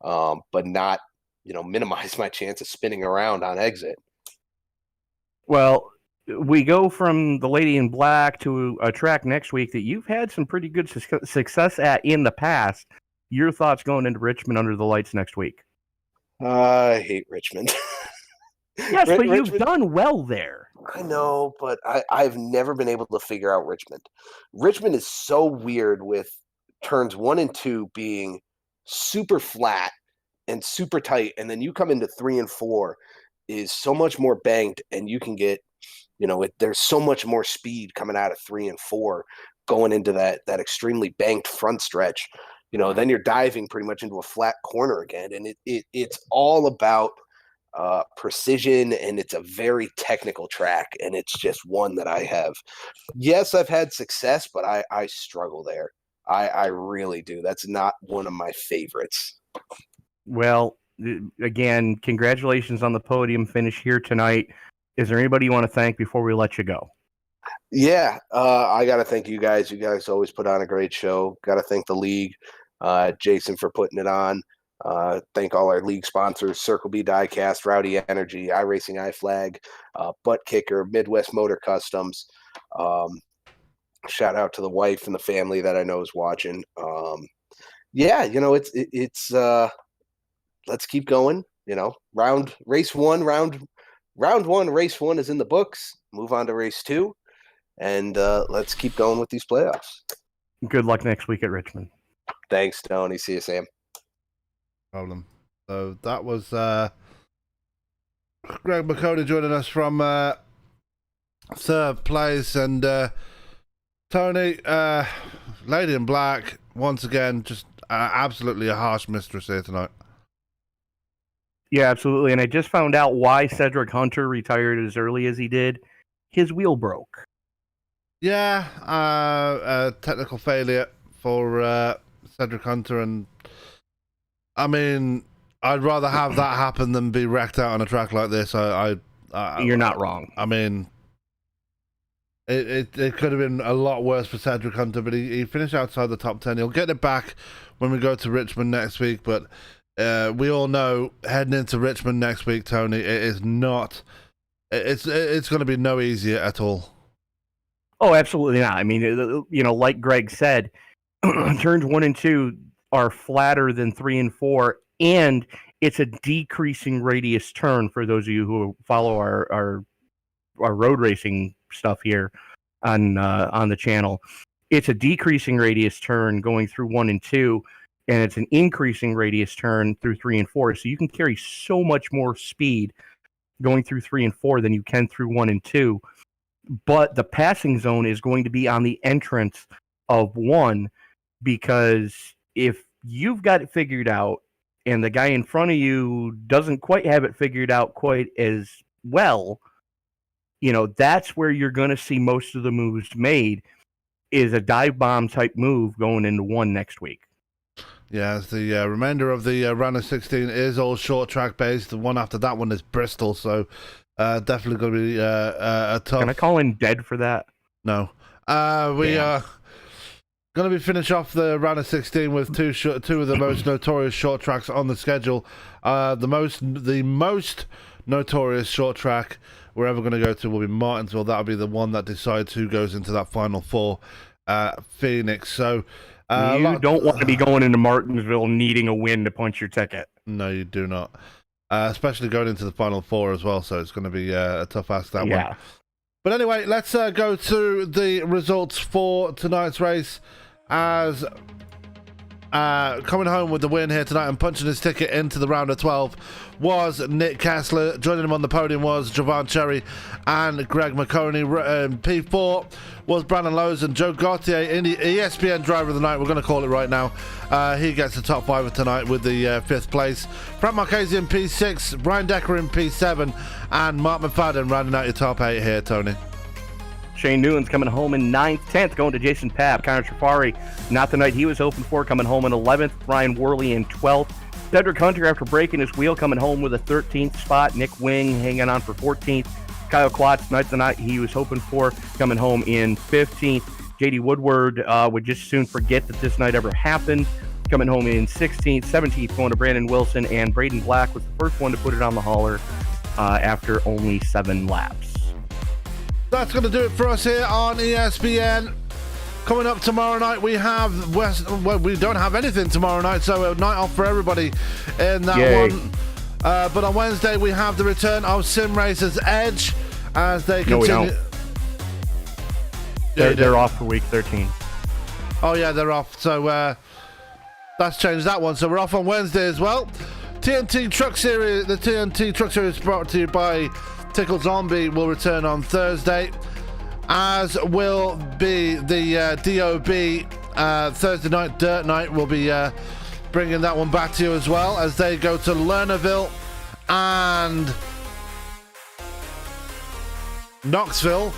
but not minimize my chance of spinning around on exit. Well, we go from the Lady in Black to a track next week that you've had some pretty good success at in the past. Your thoughts going into Richmond under the lights next week? I hate Richmond. Yes, but you've done well there. I know, but I've never been able to figure out Richmond. Richmond is so weird with turns 1 and 2 being super flat and super tight, and then you come into 3 and 4 is so much more banked, and you can get there's so much more speed coming out of 3 and 4 going into that extremely banked front stretch. Then you're diving pretty much into a flat corner again, and it's all about precision, and it's a very technical track, and it's just one that I have. Yes, I've had success, but I struggle there. I really do. That's not one of my favorites. Well, again, congratulations on the podium finish here tonight. Is there anybody you want to thank before we let you go? Yeah, I got to thank you guys. You guys always put on a great show. Got to thank the league, Jason for putting it on. Thank all our league sponsors, Circle B Diecast, Rowdy Energy, iRacing iFlag, Butt Kicker, Midwest Motor Customs. Shout out to the wife and the family that I know is watching. Yeah, it's let's keep going. Round one, race 1 is in the books. Move on to race 2, and let's keep going with these playoffs. Good luck next week at Richmond. Thanks, Tony. See you, Sam. Problem. So that was Greg McCody joining us from third place, and Tony, Lady in Black, once again, just absolutely a harsh mistress here tonight. Yeah, absolutely. And I just found out why Cedric Hunter retired as early as he did. His wheel broke. Yeah, a technical failure for Cedric Hunter, and I mean, I'd rather have that happen than be wrecked out on a track like this. You're not wrong. I mean, it could have been a lot worse for Cedric Hunter, but he finished outside the top 10. He'll get it back when we go to Richmond next week, but we all know heading into Richmond next week, Tony, it is not. It's going to be no easier at all. Oh, absolutely not. I mean, like Greg said, turns 1 and 2 are flatter than 3 and 4, and it's a decreasing radius turn for those of you who follow our road racing stuff here on the channel. It's a decreasing radius turn going through 1 and 2, and it's an increasing radius turn through 3 and 4. So you can carry so much more speed going through 3 and 4 than you can through 1 and 2. But the passing zone is going to be on the entrance of 1, because if you've got it figured out and the guy in front of you doesn't quite have it figured out quite as well, that's where you're going to see most of the moves made, is a dive bomb type move going into 1 next week. Yeah, the remainder of the round of 16 is all short track based. The one after that one is Bristol, so definitely going to be a tough. Can I call in dead for that? No. We are going to be finish off the round of 16 with two of the most notorious short tracks on the schedule. The most notorious short track we're ever going to go to will be Martinsville. That'll be the one that decides who goes into that final four. Phoenix. So you don't want to be going into Martinsville needing a win to punch your ticket. No, you do not. Especially going into the final four as well. So it's going to be a tough ask, that one. But anyway, let's go through the results for tonight's race. As coming home with the win here tonight and punching his ticket into the round of 12 was Nick Kessler. Joining him on the podium was Javon Cherry and Greg McConey. P4 was Brandon Lowe's and Joe Gauthier, in the ESPN driver of the night. We're going to call it right now. He gets the top 5 of tonight with the 5th place. Frank Marchese in P6, Brian Decker in P7, and Mark McFadden rounding out your top 8 here, Tony. Shane Newland's coming home in 9th, 10th, going to Jason Papp. Connor Trafari, not the night he was hoping for, coming home in 11th. Ryan Worley in 12th. Cedric Hunter, after breaking his wheel, coming home with a 13th spot. Nick Wing hanging on for 14th. Kyle Klotz, not the night he was hoping for, coming home in 15th. JD Woodward would just soon forget that this night ever happened, coming home in 16th. 17th going to Brandon Wilson, and Braden Black was the first one to put it on the hauler after only 7 laps. That's going to do it for us here on ESPN. Coming up tomorrow night, we have we don't have anything tomorrow night, so a night off for everybody in that one. But on Wednesday, we have the return of Sim Racers Edge as they continue. No, we don't. They're off for week 13. Oh yeah, they're off. So that's changed that one. So we're off on Wednesday as well. TNT Truck Series, the TNT Truck Series brought to you by Tickle Zombie, will return on Thursday, as will be the DOB Thursday night Dirt Night. We'll be bringing that one back to you as well as they go to Lernerville and Knoxville.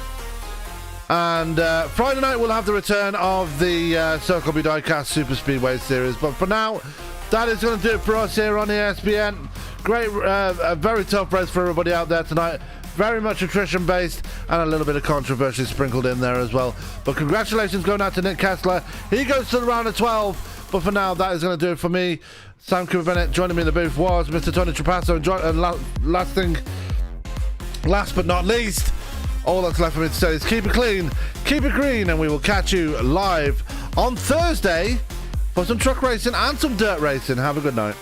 And Friday night we'll have the return of the Circle B Diecast Super Speedway Series. But for now, that is going to do it for us here on ESPN. Great, a very tough race for everybody out there tonight. Very much attrition based and a little bit of controversy sprinkled in there as well. But congratulations going out to Nick Kessler. He goes to the round of 12. But for now, that is going to do it for me. Sam Cooper Bennett. Joining me in the booth was Mr. Tony Trapasso. And last but not least, all that's left for me to say is keep it clean, keep it green, and we will catch you live on Thursday for some truck racing and some dirt racing. Have a good night.